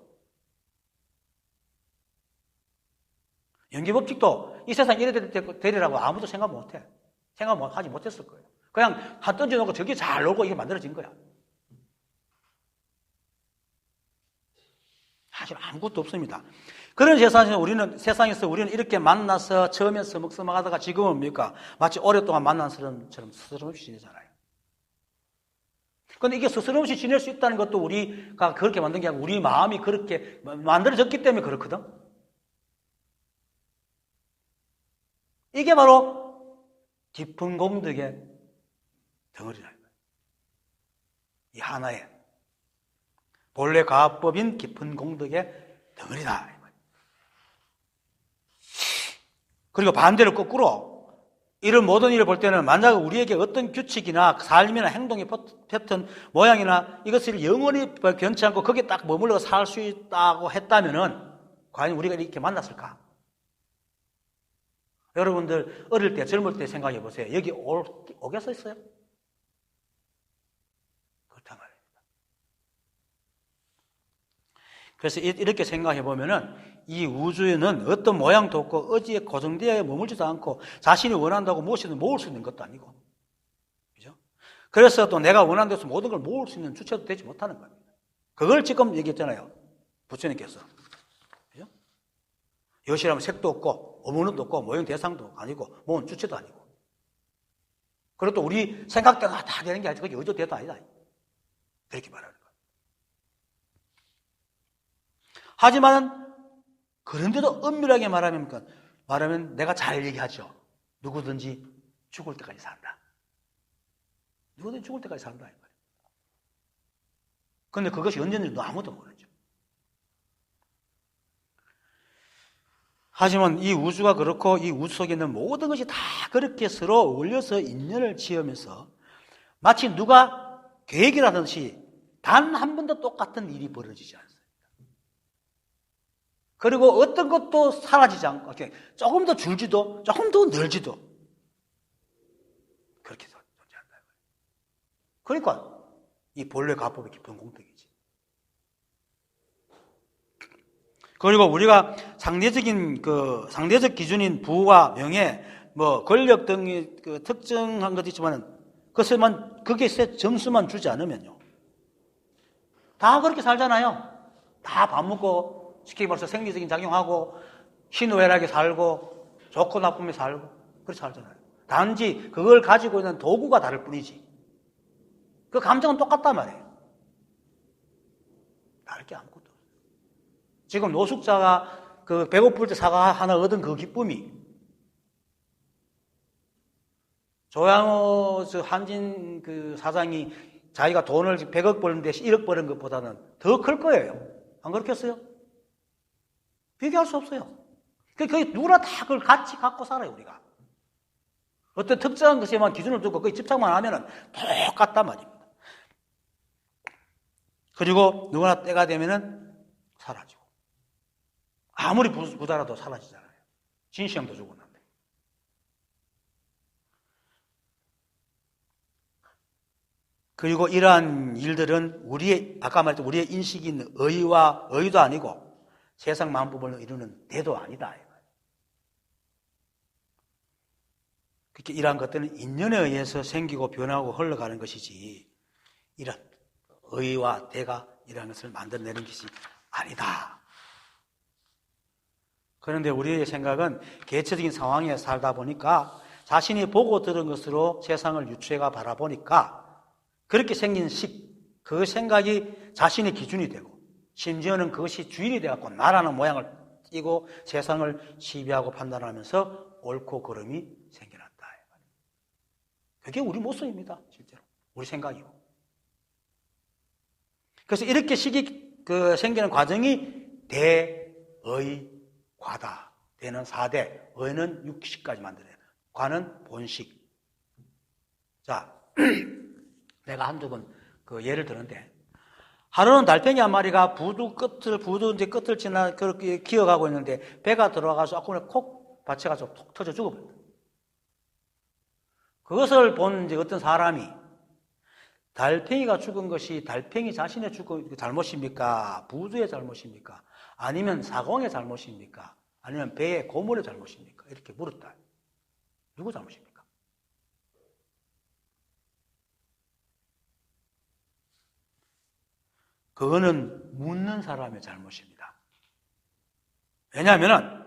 연기법칙도 이 세상 이래 되리라고 아무도 생각 못해. 생각하지 못했을 거예요. 그냥 한 던져놓고 저게 잘 놀고 이게 만들어진 거야. 사실 아무것도 없습니다. 그런 세상에서 우리는 이렇게 만나서 처음에 서먹서먹하다가 지금은 뭡니까? 마치 오랫동안 만난 사람처럼 스스럼없이 지내잖아요. 그런데 이게 스스럼없이 지낼 수 있다는 것도 우리가 그렇게 만든 게 아니고 우리 마음이 그렇게 만들어졌기 때문에 그렇거든. 이게 바로 깊은 공덕의 덩어리라는 거예요. 이 하나의 본래 과법인 깊은 공덕의 덩어리다. 그리고 반대로 거꾸로 이런 모든 일을 볼 때는 만약 우리에게 어떤 규칙이나 삶이나 행동의 패턴, 모양이나 이것을 영원히 변치 않고 거기에 딱 머물러 살 수 있다고 했다면은 과연 우리가 이렇게 만났을까? 여러분들 어릴 때 젊을 때 생각해 보세요. 여기 오겠어요? 그렇단 말입니다. 그래서 이렇게 생각해 보면은 이 우주에는 어떤 모양도 없고 어디에 고정되어 머물지도 않고 자신이 원한다고 무엇이든 모을 수 있는 것도 아니고, 그죠? 그래서 또 내가 원하는 데서 모든 걸 모을 수 있는 주체도 되지 못하는 겁니다. 그걸 지금 얘기했잖아요. 부처님께서. 그죠? 여시라면 색도 없고 어머니도 없고 모형 대상도 아니고 모은 주체도 아니고. 그리고 또 우리 생각대로 다 되는 게 아니고 그게 의도대도 아니다. 그렇게 말하는 거예요. 하지만 그런데도 엄밀하게 말하면 내가 잘 얘기하죠. 누구든지 죽을 때까지 산다. 누구든지 죽을 때까지 산다. 그런데 그것이 언제인지 아무도 모르죠. 하지만 이 우주가 그렇고 이 우주 속에 있는 모든 것이 다 그렇게 서로 어울려서 인연을 지으면서 마치 누가 계획이라든지 단 한 번도 똑같은 일이 벌어지지 않습니다. 그리고 어떤 것도 사라지지 않고 조금 더 줄지도 조금 더 늘지도 그렇게 존재한다. 그러니까 이 본래 과법의 깊은 공덕이지. 그리고 우리가 상대적 기준인 부와 명예, 권력 등의 특정한 것도 있지만은 그게 점수만 주지 않으면요. 다 그렇게 살잖아요. 다 밥 먹고, 쉽게 말해서 생리적인 작용하고, 희노애락에 살고, 좋고 나쁨에 살고, 그렇게 살잖아요. 단지 그걸 가지고 있는 도구가 다를 뿐이지. 그 감정은 똑같단 말이에요. 다를 게 아무것도 없어요. 지금 노숙자가 배고플 때 사과 하나 얻은 그 기쁨이 조양호 한진 사장이 자기가 돈을 100억 버는데 1억 버는 것보다는 더 클 거예요. 안 그렇겠어요? 비교할 수 없어요. 그게 누구나 다 그걸 같이 갖고 살아요, 우리가. 어떤 특정한 것에만 기준을 두고 거기 집착만 하면은 똑같단 말입니다. 그리고 누구나 때가 되면은 사라지고. 아무리 부자라도 사라지잖아요. 진시황도 죽었는데. 그리고 이러한 일들은 아까 말했던 우리의 인식인 의도 아니고 세상 만법을 이루는 대도 아니다. 그렇게 이러한 것들은 인연에 의해서 생기고 변하고 흘러가는 것이지 이런 의와 대가 이러한 것을 만들어내는 것이 아니다. 그런데 우리의 생각은 개체적인 상황에 살다 보니까 자신이 보고 들은 것으로 세상을 유추해가 바라보니까 그렇게 생긴 그 생각이 자신의 기준이 되고 심지어는 그것이 주인이 되어갖고 나라는 모양을 띠고 세상을 시비하고 판단하면서 옳고 그름이 생겨났다. 그게 우리 모습입니다. 실제로. 우리 생각이고. 그래서 이렇게 생기는 과정이 대의, 과다. 대는 4대, 의는 6식까지 만들어요. 과는 본식. 자, 내가 한두 번 예를 드는데, 하루는 달팽이 한 마리가 부두 이제 끝을 지나 그렇게 기어가고 있는데, 배가 들어가서 앞으로 콕 받쳐가지고 톡 터져 죽어버렸다. 그것을 본 이제 어떤 사람이 달팽이가 죽은 것이 달팽이 자신의 잘못입니까? 부두의 잘못입니까? 아니면 사공의 잘못입니까? 아니면 배의 고물의 잘못입니까? 이렇게 물었다. 누구 잘못입니까? 그거는 묻는 사람의 잘못입니다. 왜냐하면은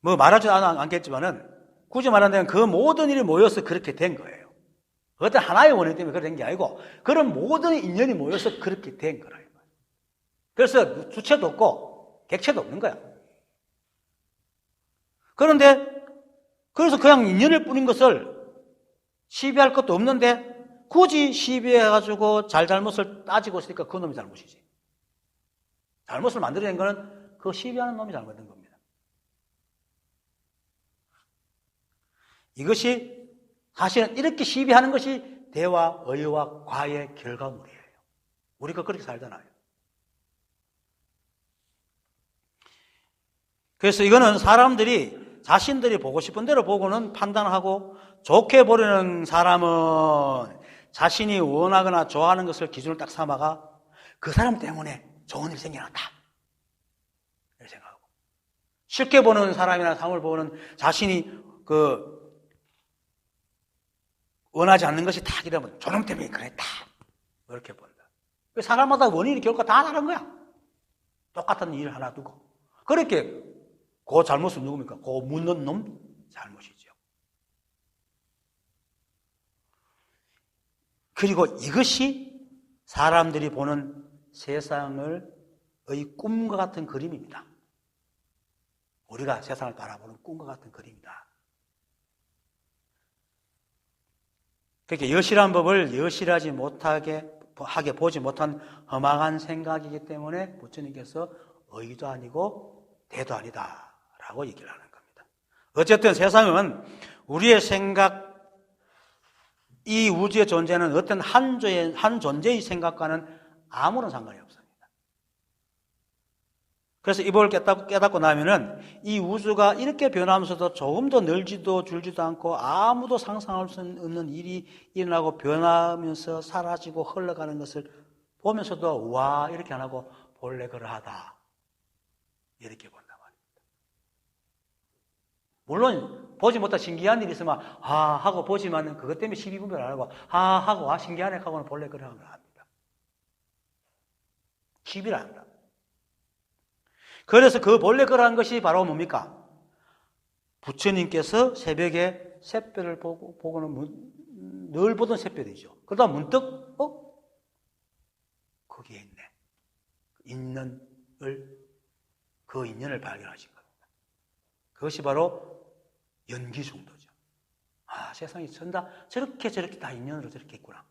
말하지 않겠지만은 굳이 말한다면 그 모든 일이 모여서 그렇게 된 거예요. 어떤 하나의 원인 때문에 그렇게 된 게 아니고 그런 모든 인연이 모여서 그렇게 된 거라. 그래서 주체도 없고 객체도 없는 거야. 그래서 그냥 인연일 뿐인 것을 시비할 것도 없는데 굳이 시비해가지고 잘못을 따지고 있으니까 그 놈이 잘못이지. 잘못을 만들어낸 거는 그 시비하는 놈이 잘못된 겁니다. 이것이 사실은 이렇게 시비하는 것이 대와 의와 과의 결과물이에요. 우리가 그렇게 살잖아요. 그래서 이거는 사람들이 자신들이 보고 싶은 대로 보고는 판단하고 좋게 보려는 사람은 자신이 원하거나 좋아하는 것을 기준을 딱 삼아가 그 사람 때문에 좋은 일이 생겨났다. 이렇게 생각하고 쉽게 보는 사람이나 상을 보는 자신이 원하지 않는 것이 다 이러면 저놈 때문에 그랬다. 이렇게 본다. 사람마다 원인이 결과 다 다른 거야. 똑같은 일 하나 두고. 그렇게 그 잘못은 누굽니까? 그 묻는 놈 잘못이죠. 그리고 이것이 사람들이 보는 세상의 꿈과 같은 그림입니다. 우리가 세상을 바라보는 꿈과 같은 그림이다. 그렇게 여실한 법을 여실하지 못하게 보지 못한 험악한 생각이기 때문에 부처님께서 의도 아니고 대도 아니다라고 얘기를 하는 겁니다. 어쨌든 세상은 우리의 생각, 이 우주의 존재는 어떤 한 존재의 생각과는 아무런 상관이 없습니다. 그래서 이 법을 깨닫고 나면은 이 우주가 이렇게 변하면서도 조금도 늘지도 줄지도 않고 아무도 상상할 수 없는 일이 일어나고 변하면서 사라지고 흘러가는 것을 보면서도 와 이렇게 안 하고 본래 그러하다. 이렇게 본단 말입니다. 물론 보지 못한 신기한 일이 있으면 하고 보지만 그것 때문에 시비 분별 안 하고 하고 신기하네 하고는 본래 그래 하면 합니다. 시비를 안 한다. 그래서 그 본래 그러한 것이 바로 뭡니까? 부처님께서 새벽에 샛별을 보고는 늘 보던 샛별이죠. 그러다 문득 거기에 있네. 그 인연을 발견하신 겁니다. 그것이 바로 연기 정도죠. 세상이 전다 저렇게 다 인연으로 저렇게 있구나.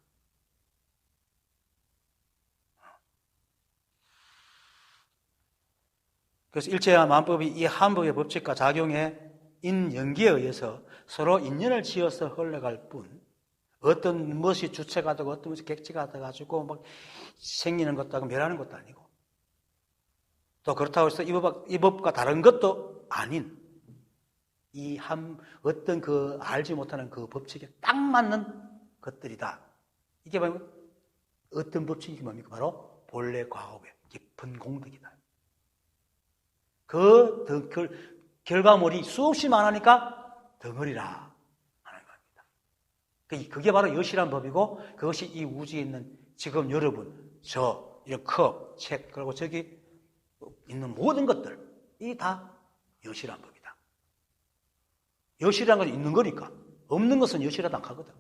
그래서 일체와 만법이 이 한법의 법칙과 작용에 인연기에 의해서 서로 인연을 지어서 흘러갈 뿐, 어떤 것이 주체가 되고 어떤 것이 객체가 돼가지고 막 생기는 것도 하고 멸하는 것도 아니고, 또 그렇다고 해서 이 법과 다른 것도 아닌 어떤 그 알지 못하는 그 법칙에 딱 맞는 것들이다. 이게 바로 어떤 법칙이 뭡니까? 바로 본래 과업의 깊은 공덕이다. 그 결과물이 수없이 많으니까 덩어리라 하는 겁니다. 그게 바로 여시란 법이고, 그것이 이 우주에 있는 지금 여러분, 이런 컵, 책, 그리고 저기 있는 모든 것들, 이 다 여시란 법이다. 여시란 건 있는 거니까. 없는 것은 여시라도 안 하거든.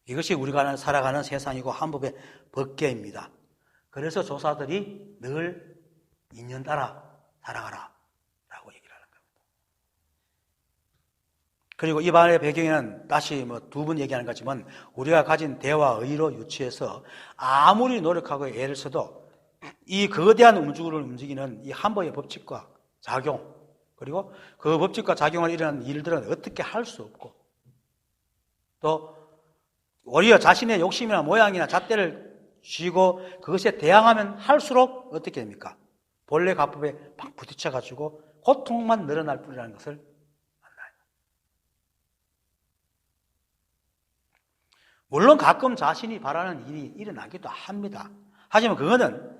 이것이 우리가 살아가는 세상이고 한법의 법계입니다. 그래서 조사들이 늘 인연 따라 살아가라 라고 얘기를 하는 겁니다. 그리고 이 말의 배경에는 다시 두 번 얘기하는 거지만, 우리가 가진 대와 의로 유치해서 아무리 노력하고 애를 써도 이 거대한 우주를 움직이는 이 한법의 법칙과 작용, 그리고 그 법칙과 작용을 일어나는 일들은 어떻게 할 수 없고, 또 오히려 자신의 욕심이나 모양이나 잣대를 쥐고 그것에 대항하면 할수록 어떻게 됩니까? 본래 가법에 팍 부딪혀가지고 고통만 늘어날 뿐이라는 것을 만나요. 물론 가끔 자신이 바라는 일이 일어나기도 합니다. 하지만 그거는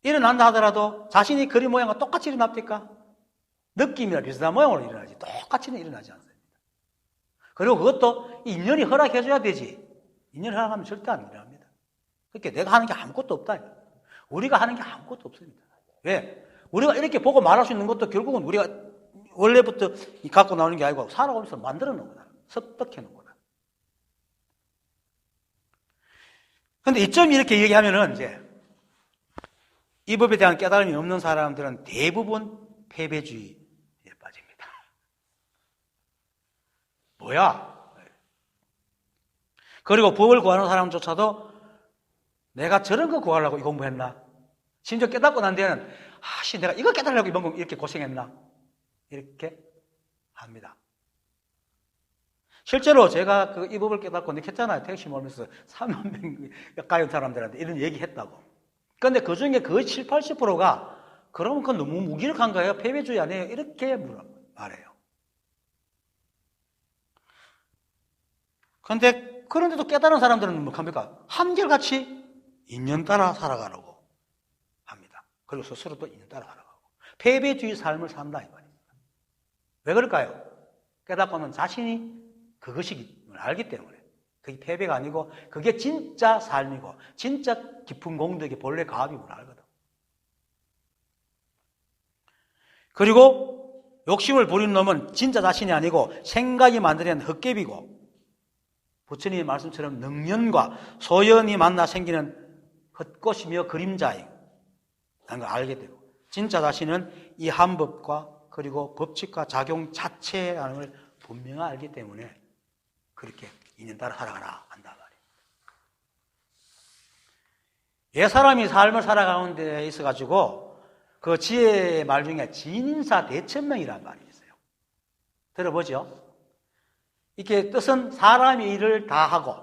일어난다 하더라도 자신이 그린 모양과 똑같이 일어납니까? 느낌이나 비슷한 모양으로 일어나지 똑같이는 일어나지 않습니다. 그리고 그것도 인연이 허락해줘야 되지, 인연이 허락하면 절대 안 일어납니다. 그러니까 내가 하는 게 아무것도 없다. 우리가 하는 게 아무것도 없습니다. 왜? 우리가 이렇게 보고 말할 수 있는 것도 결국은 우리가 원래부터 갖고 나오는 게 아니고 살아오면서 만들어 놓은 거다. 습득해 놓은 거다. 그런데 이점 이렇게 얘기하면은 이제 이 법에 대한 깨달음이 없는 사람들은 대부분 패배주의에 빠집니다. 뭐야? 그리고 법을 구하는 사람조차도 내가 저런 거 구하려고 이 공부했나? 심지어 깨닫고 난 뒤에는 내가 이거 깨달으려고 이번 이렇게 고생했나? 이렇게 합니다. 실제로 제가 이 법을 깨닫고 느꼈잖아요. 택시 몰면서 3만 명 가까이 사람들한테 이런 얘기 했다고. 그런데 그 중에 거의 70, 80%가 그러면 그건 너무 무기력한 거예요. 패배주의 아니에요. 이렇게 말해요. 그런데도 깨달은 사람들은 뭐합니까? 한결같이 인연 따라 살아가라고 합니다. 그리고 스스로도 인연 따라 살아가고 패배주의 삶을 산다 이 말입니다. 왜 그럴까요? 깨닫고는 자신이 그것이 알기 때문에. 그게 패배가 아니고 그게 진짜 삶이고 진짜 깊은 공덕의 본래 가업임을 알거든. 그리고 욕심을 부리는 놈은 진짜 자신이 아니고 생각이 만들어낸 헛개비고, 부처님의 말씀처럼 능연과 소연이 만나 생기는 헛꽃이며 그림자라는 걸 알게 되고, 진짜 자신은 이 한법과 그리고 법칙과 작용 자체라는 걸 분명히 알기 때문에 그렇게 인연 따라 살아가라 한단 말이에요. 옛사람이 삶을 살아가는 데 있어가지고 그 지혜의 말 중에 진인사 대천명이라는 말이 있어요. 들어보죠? 이게 뜻은 사람의 일을 다 하고,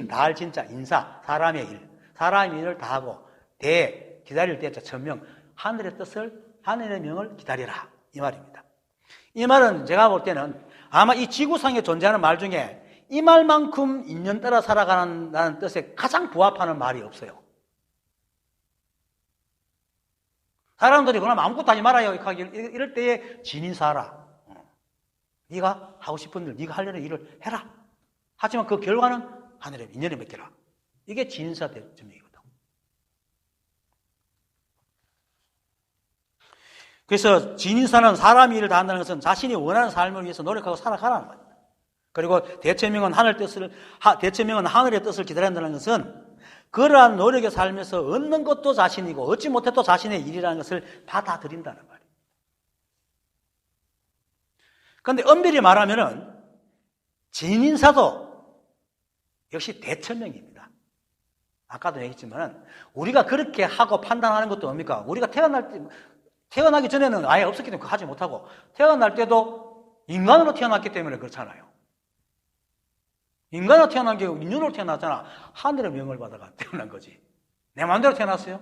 다할 진짜 인사, 사람의 일을 다 하고, 기다릴 때자 천명, 하늘의 뜻을, 하늘의 명을 기다리라 이 말입니다. 이 말은 제가 볼 때는 아마 이 지구상에 존재하는 말 중에 이 말만큼 인연 따라 살아가는 뜻에 가장 부합하는 말이 없어요. 사람들이 그럼 아무것도 하지 말아요. 이럴 때에 진인사하라. 네가 하고 싶은 일, 네가 하려는 일을 해라. 하지만 그 결과는 하늘에 인연에 맡겨라. 이게 진인사 대점이거든. 그래서 진인사는 사람이 일을 다 한다는 것은 자신이 원하는 삶을 위해서 노력하고 살아가라는 거예요. 그리고 대체명은 대체명은 하늘의 뜻을 기다린다는 것은 그러한 노력의 삶에서 얻는 것도 자신이고 얻지 못해도 자신의 일이라는 것을 받아들인다는 말이에요. 그런데 엄밀히 말하면은 진인사도 역시 대처명입니다. 아까도 얘기했지만 우리가 그렇게 하고 판단하는 것도 뭡니까? 우리가 태어나기 전에는 아예 없었기 때문에 하지 못하고 태어날 때도 인간으로 태어났기 때문에 그렇잖아요. 인간으로 태어난 게 인연으로 태어났잖아. 하늘의 명을 받아가 태어난 거지. 내 마음대로 태어났어요.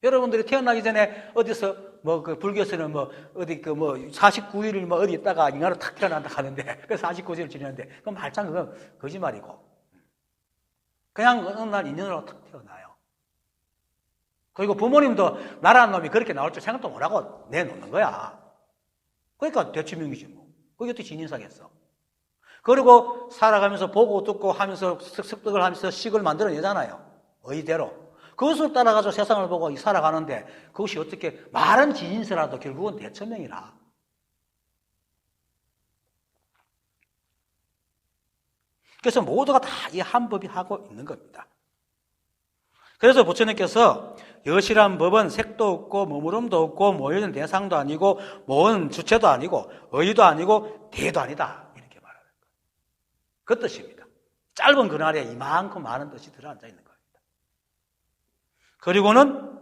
여러분들이 태어나기 전에 어디서 그 불교에서는 어디 49일을 어디 있다가 인간으로 탁 태어난다 하는데 그 49일을 지내는데 그건 말짱 그건 거짓말이고 그냥 어느 날 인연으로 탁 태어나요. 그리고 부모님도 나라는 놈이 그렇게 나올 줄 생각도 못하고 내놓는 거야. 그러니까 대치명이지 뭐. 그게 어떻게 진인사겠어. 그리고 살아가면서 보고 듣고 하면서 습득을 하면서 식을 만들어내잖아요. 의대로. 그것을 따라가서 세상을 보고 살아가는데 그것이 어떻게 말은 진인사라도 결국은 대처명이라. 그래서 모두가 다 이 한 법이 하고 있는 겁니다. 그래서 부처님께서 여시란 법은 색도 없고 머무름도 없고 모여진 대상도 아니고 모은 주체도 아니고 의도 아니고 대도 아니다. 이렇게 말하는 거예요. 그 뜻입니다. 짧은 그날에 이만큼 많은 뜻이 들어앉아 있는 겁니다. 그리고는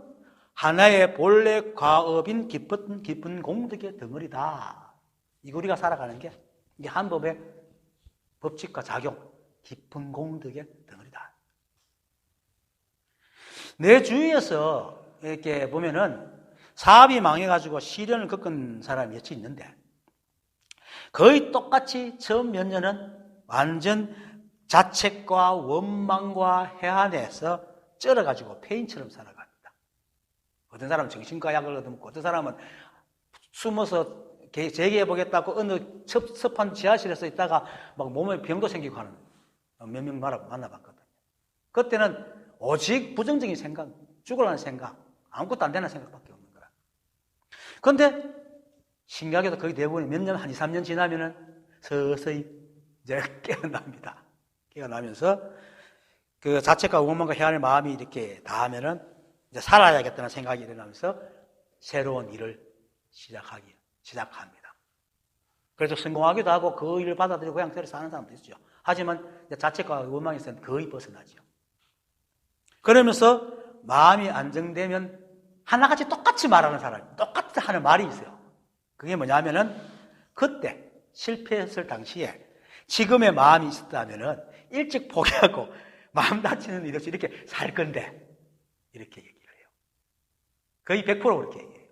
하나의 본래 과업인 깊은 공덕의 덩어리다. 이거 우리가 살아가는 게 이게 한 법의 법칙과 작용, 깊은 공덕의 덩어리다. 내 주위에서 이렇게 보면은 사업이 망해가지고 시련을 겪은 사람이 몇이 있는데 거의 똑같이 처음 몇 년은 완전 자책과 원망과 해안에서 쩔어가지고 폐인처럼 살아갑니다. 어떤 사람은 정신과 약을 얻어먹고 어떤 사람은 숨어서 재개해보겠다고 어느 섭한 지하실에서 있다가 막 몸에 병도 생기고 하는 몇 명 만나봤거든요. 그때는 오직 부정적인 생각, 죽으라는 생각, 아무것도 안 되는 생각밖에 없는 거야. 그런데 신기하게도 거의 대부분이 몇 년, 한 2, 3년 지나면은 서서히 이제 깨어납니다. 깨어나면서 그 자책과 원망과 해안의 마음이 이렇게 닿으면은 이제 살아야겠다는 생각이 일어나면서 새로운 일을 시작합니다. 그래서 성공하기도 하고 그 일을 받아들이고 그냥 때려 사는 사람도 있죠. 하지만 자책과 원망에서는 거의 벗어나죠. 그러면서 마음이 안정되면 하나같이 똑같이 말하는 사람이 똑같이 하는 말이 있어요. 그게 뭐냐면은 그때 실패했을 당시에 지금의 마음이 있었다면은 일찍 포기하고 마음 다치는 일 없이 이렇게 살 건데 이렇게 얘기를 해요. 거의 100% 그렇게 얘기해요.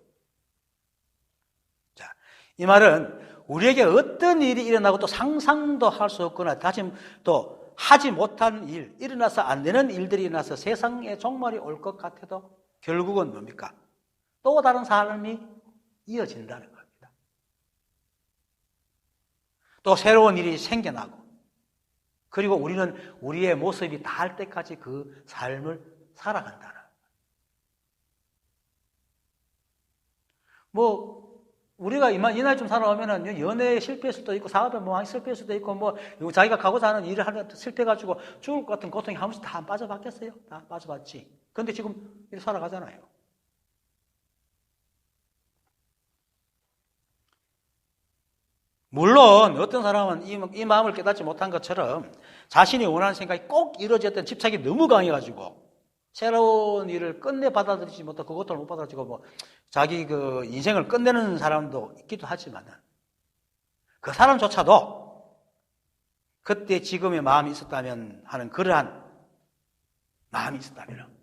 자, 이 말은 우리에게 어떤 일이 일어나고 또 상상도 할 수 없거나 다시 또 하지 못한 일, 일어나서 안 되는 일들이 일어나서 세상에 종말이 올 것 같아도 결국은 뭡니까? 또 다른 삶이 이어진다는 겁니다. 또 새로운 일이 생겨나고 그리고 우리는 우리의 모습이 닿을 때까지 그 삶을 살아간다는 거예요. 우리가 이날쯤 살아오면은 연애에 실패할 수도 있고 사업에 실패할 수도 있고 자기가 가고자 하는 일을 하는데 실패해가지고 죽을 것 같은 고통이 한 번씩 다 빠져봤겠어요? 다 빠져봤지. 그런데 지금 이렇게 살아가잖아요. 물론 어떤 사람은 이 마음을 깨닫지 못한 것처럼 자신이 원하는 생각이 꼭 이루어졌던 집착이 너무 강해가지고 새로운 일을 끝내 받아들이지 못하고 그 고통을 못 받아들이고 자기 그 인생을 끝내는 사람도 있기도 하지만 그 사람조차도 그때 지금의 마음이 있었다면 하는 그러한 마음이 있었다면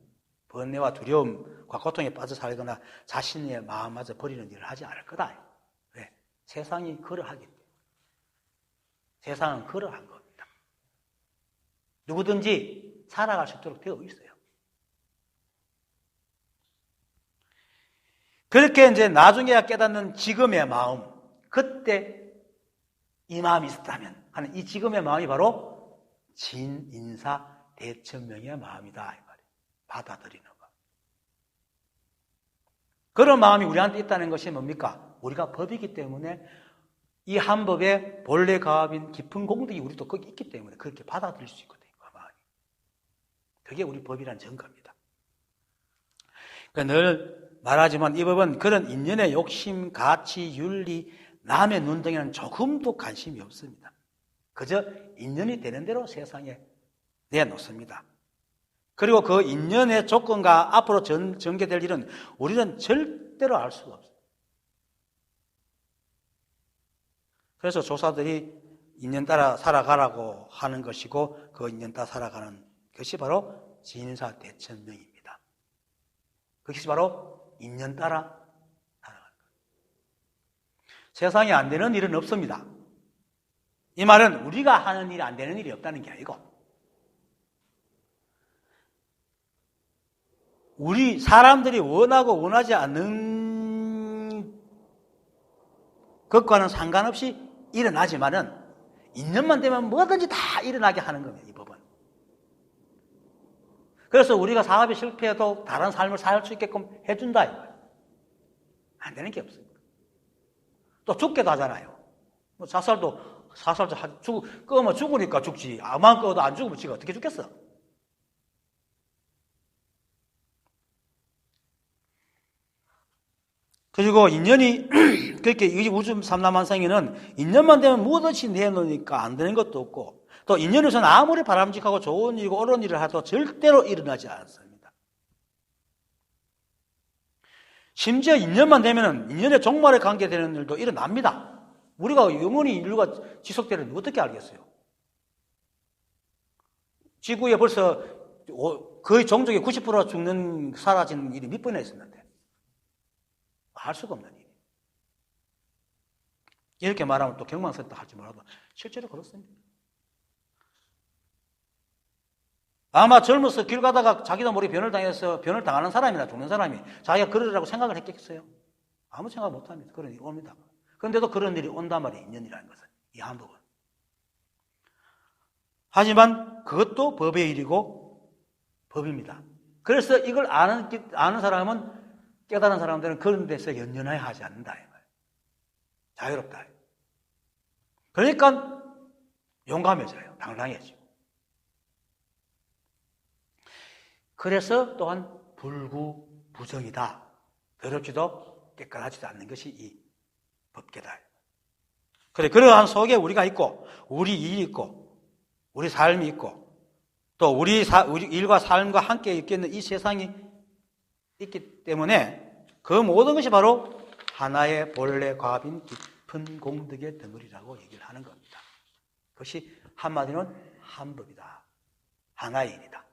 번뇌와 두려움과 고통에 빠져 살거나 자신의 마음마저 버리는 일을 하지 않을 거다. 왜? 세상이 그러하기 때문에. 세상은 그러한 겁니다. 누구든지 살아갈 수 있도록 되어 있어요. 그렇게 이제 나중에야 깨닫는 지금의 마음, 그때 이 마음이 있었다면 하는 이 지금의 마음이 바로 진인사 대천명의 마음이다. 이 말이에요. 받아들이는 것. 그런 마음이 우리한테 있다는 것이 뭡니까? 우리가 법이기 때문에 이 한 법의 본래 가압인 깊은 공덕이 우리도 거기 있기 때문에 그렇게 받아들일 수 있거든요. 그 마음이. 그게 우리 법이란 증거입니다. 그러니까 늘 말하지만 이 법은 그런 인연의 욕심, 가치, 윤리, 남의 눈 등에는 조금도 관심이 없습니다. 그저 인연이 되는 대로 세상에 내놓습니다. 그리고 그 인연의 조건과 앞으로 전개될 일은 우리는 절대로 알 수가 없어요. 그래서 조사들이 인연 따라 살아가라고 하는 것이고 그 인연 따라 살아가는 것이 바로 진사 대천명입니다. 그것이 바로 인연 따라 살아가는 거예요. 세상에 안 되는 일은 없습니다. 이 말은 우리가 하는 일이 안 되는 일이 없다는 게 아니고 우리 사람들이 원하고 원하지 않는 것과는 상관없이 일어나지만은 인연만 되면 뭐든지 다 일어나게 하는 겁니다. 이 법은. 그래서 우리가 사업이 실패해도 다른 삶을 살 수 있게끔 해준다. 안 되는 게 없습니다. 또 죽게도 하잖아요. 뭐 사살도 끄면 죽으니까 죽지. 암만 꺼도 안 죽으면 지가 어떻게 죽겠어? 그리고 인연이 그렇게 이 우주 삼라만상에는 인연만 되면 무엇이 내놓으니까 안 되는 것도 없고 또 인연에서는 아무리 바람직하고 좋은 일이고 옳은 일을 해도 절대로 일어나지 않습니다. 심지어 인연만 되면은 인연의 종말에 관계되는 일도 일어납니다. 우리가 영원히 인류가 지속되는 어떻게 알겠어요? 지구에 벌써 거의 종족의 90%가 사라지는 일이 몇 번이나 있었는데 알 수가 없는 일이에요. 이렇게 말하면 또 경망스럽다 할지 몰라도 실제로 그렇습니다. 아마 젊어서 길 가다가 자기도 모르게 변을 당하는 사람이나 죽는 사람이 자기가 그러라고 생각을 했겠어요? 아무 생각 못합니다. 그런 일이 옵니다. 그런데도 그런 일이 온단 말이에요. 인연이라는 것은. 이 한 법은. 하지만 그것도 법의 일이고 법입니다. 그래서 이걸 아는 사람은 깨달은 사람들은 그런 데서 연연하여 하지 않는다. 자유롭다. 그러니까 용감해져요. 당당해지고. 그래서 또한 불구부정이다. 더럽지도 깨끗하지도 않는 것이 이 법계다. 그래, 그러한 속에 우리가 있고, 우리 일이 있고, 우리 삶이 있고, 또 우리 일과 삶과 함께 있겠는 이 세상이 있기 때문에 그 모든 것이 바로 하나의 본래 과합인 깊은 공덕의 덩어리라고 얘기를 하는 겁니다. 그것이 한마디로는 한법이다. 하나의 일이다.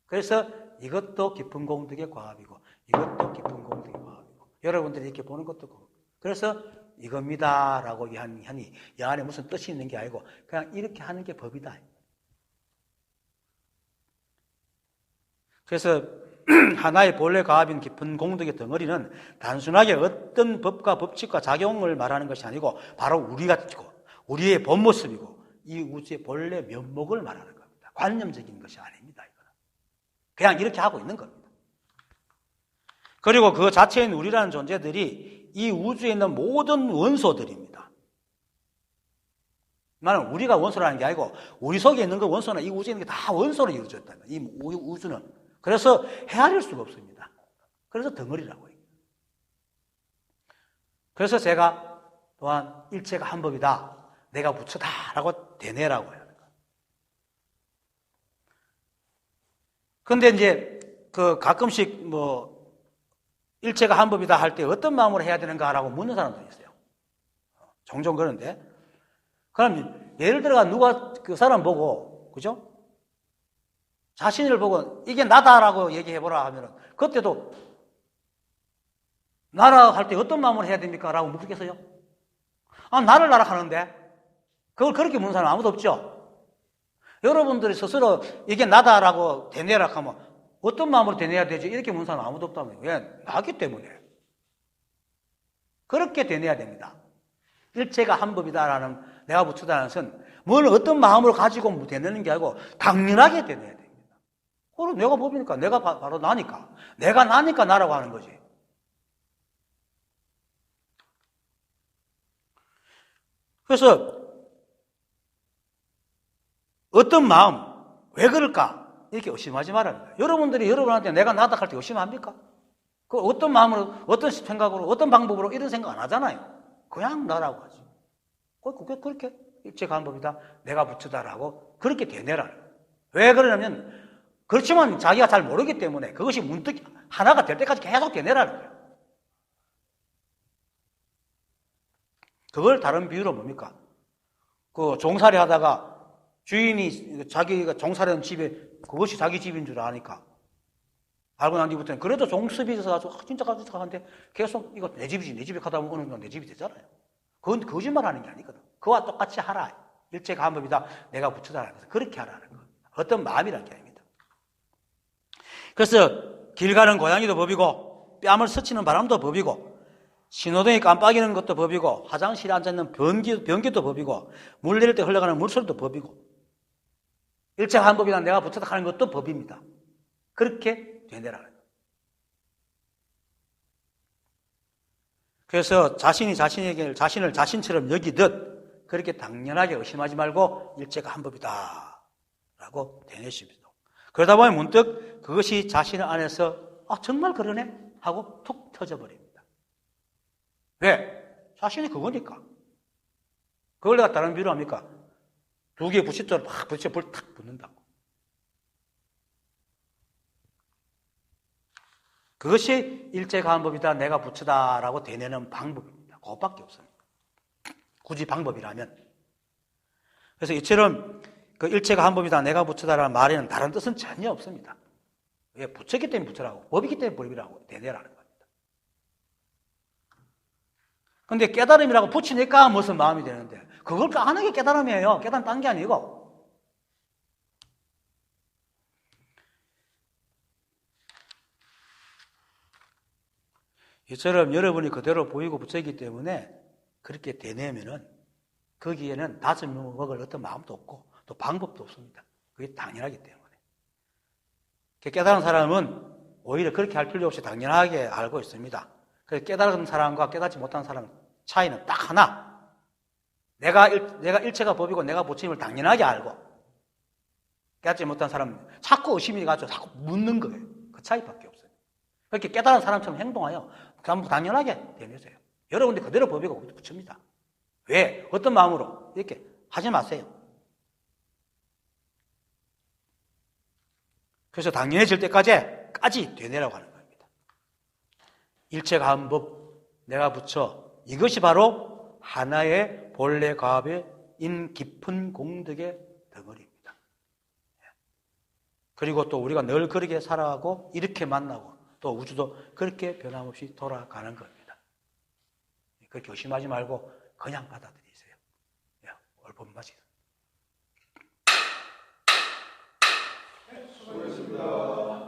그래서 이것도 깊은 공덕의 과합이고 이것도 깊은 공덕의 과합이고 여러분들이 이렇게 보는 것도 그렇고 그래서 이겁니다라고 하니 이 안에 무슨 뜻이 있는 게 아니고 그냥 이렇게 하는 게 법이다. 그래서 하나의 본래 과합인 깊은 공덕의 덩어리는 단순하게 어떤 법과 법칙과 작용을 말하는 것이 아니고 바로 우리가 있고 우리의 본 모습이고 이 우주의 본래 면목을 말하는 겁니다. 관념적인 것이 아닙니다. 이거는. 그냥 이렇게 하고 있는 겁니다. 그리고 그 자체인 우리라는 존재들이 이 우주에 있는 모든 원소들입니다. 나는 우리가 원소라는 게 아니고 우리 속에 있는 그 원소나 이 우주에 있는 게 다 원소로 이루어졌다. 이 우주는. 그래서 헤아릴 수가 없습니다. 그래서 덩어리라고 해요. 그래서 제가 또한 일체가 한 법이다. 내가 부처다라고 대내라고 해요. 근데 이제 그 가끔씩 일체가 한 법이다 할 때 어떤 마음으로 해야 되는가라고 묻는 사람들이 있어요. 종종 그런데. 그럼 예를 들어가 누가 그 사람 보고, 그죠? 자신을 보고 이게 나다라고 얘기해보라 하면은 그때도 나라 할 때 어떤 마음으로 해야 됩니까? 라고 묻겠어요? 나를 나라 하는데 그걸 그렇게 묻는 사람 아무도 없죠? 여러분들이 스스로 이게 나다라고 대내라 하면 어떤 마음으로 대내야 되지? 이렇게 묻는 사람 아무도 없다면 왜? 나기 때문에. 그렇게 되뇌야 됩니다. 일체가 한 법이다라는 내가 붙이다는 것은 뭘 어떤 마음으로 가지고 되뇌는 게 아니고 당연하게 되뇌야 됩니다. 그럼 내가 법이니까 내가 바로 나니까 내가 나니까 나라고 하는 거지. 그래서 어떤 마음 왜 그럴까 이렇게 의심하지 말아야 합니다. 여러분들이 여러분한테 내가 나다 할 때 의심합니까? 그 어떤 마음으로 어떤 생각으로 어떤 방법으로 이런 생각 안 하잖아요. 그냥 나라고 하지. 그게 그렇게 일체감법이다. 내가 붙이다라고 그렇게 되뇌라는 거예요. 왜 그러냐면 그렇지만 자기가 잘 모르기 때문에 그것이 문득 하나가 될 때까지 계속 되뇌라는 거예요. 그걸 다른 비유로 뭡니까? 그 종살이 하다가 주인이 자기가 종살이하는 집에 그것이 자기 집인 줄 아니까 알고 난 뒤부터는 그래도 종습이 있어서 진짜 가는데 계속 이거 내 집이지 내 집에 가다 보면 어느 정도 내 집이 되잖아요. 그건 거짓말 하는 게 아니거든. 그와 똑같이 하라. 일체감법이다. 내가 붙여달라는 것은 그렇게 하라는 거예요. 어떤 마음이라는 게 아닙니다. 그래서 길 가는 고양이도 법이고 뺨을 스치는 바람도 법이고 신호등이 깜빡이는 것도 법이고 화장실에 앉아있는 변기도 법이고 물 내릴 때 흘러가는 물소리도 법이고 일체감법이다. 내가 붙여다 하는 것도 법입니다. 그렇게 되뇌라는 거예요. 그래서 자신이 자신을 자신처럼 여기듯 그렇게 당연하게 의심하지 말고 일체가 한 법이다 라고 되뇌십니다. 그러다 보면 문득 그것이 자신 안에서 정말 그러네 하고 툭 터져버립니다. 왜? 자신이 그거니까. 그걸 내가 다른 비유로 합니까? 두 개의 부싯돌을 막 부딪혀 불 탁 붙는다고. 그것이 일체감법이다. 내가 붙이다라고 되뇌는 방법입니다. 그것밖에 없습니다. 굳이 방법이라면. 그래서 이처럼 그 일체가 한 법이다. 내가 붙이다라는 말에는 다른 뜻은 전혀 없습니다. 왜? 붙였기 때문에 붙이라고. 법이기 때문에 법이라고 되뇌라는 겁니다. 근데 깨달음이라고 붙이니까 무슨 마음이 되는데 그걸 안 하게 깨달음이에요. 깨달음 딴 게 아니고. 이처럼 여러분이 그대로 보이고 붙이기 때문에 그렇게 되뇌면은 거기에는 다짐 먹을 어떤 마음도 없고 또 방법도 없습니다. 그게 당연하기 때문에. 깨달은 사람은 오히려 그렇게 할 필요 없이 당연하게 알고 있습니다. 그래서 깨달은 사람과 깨닫지 못한 사람 차이는 딱 하나. 내가 일체가 법이고 내가 붙임을 당연하게 알고 깨닫지 못한 사람은 자꾸 의심이 가지고 자꾸 묻는 거예요. 그 차이밖에 없어요. 그렇게 깨달은 사람처럼 행동하여 전부 당연하게 되뇌세요. 여러분들 그대로 법이고 붙입니다. 왜? 어떤 마음으로? 이렇게 하지 마세요. 그래서 당연해질 때까지 되뇌라고 하는 겁니다. 일체가 한 법, 내가 붙여 이것이 바로 하나의 본래 가업의 인 깊은 공덕의 덩어리입니다. 그리고 또 우리가 늘 그렇게 살아가고 이렇게 만나고 또 우주도 그렇게 변함없이 돌아가는 겁니다. 그렇게 의심하지 말고 그냥 받아들이세요. 옳은 맛이. 수고하셨습니다.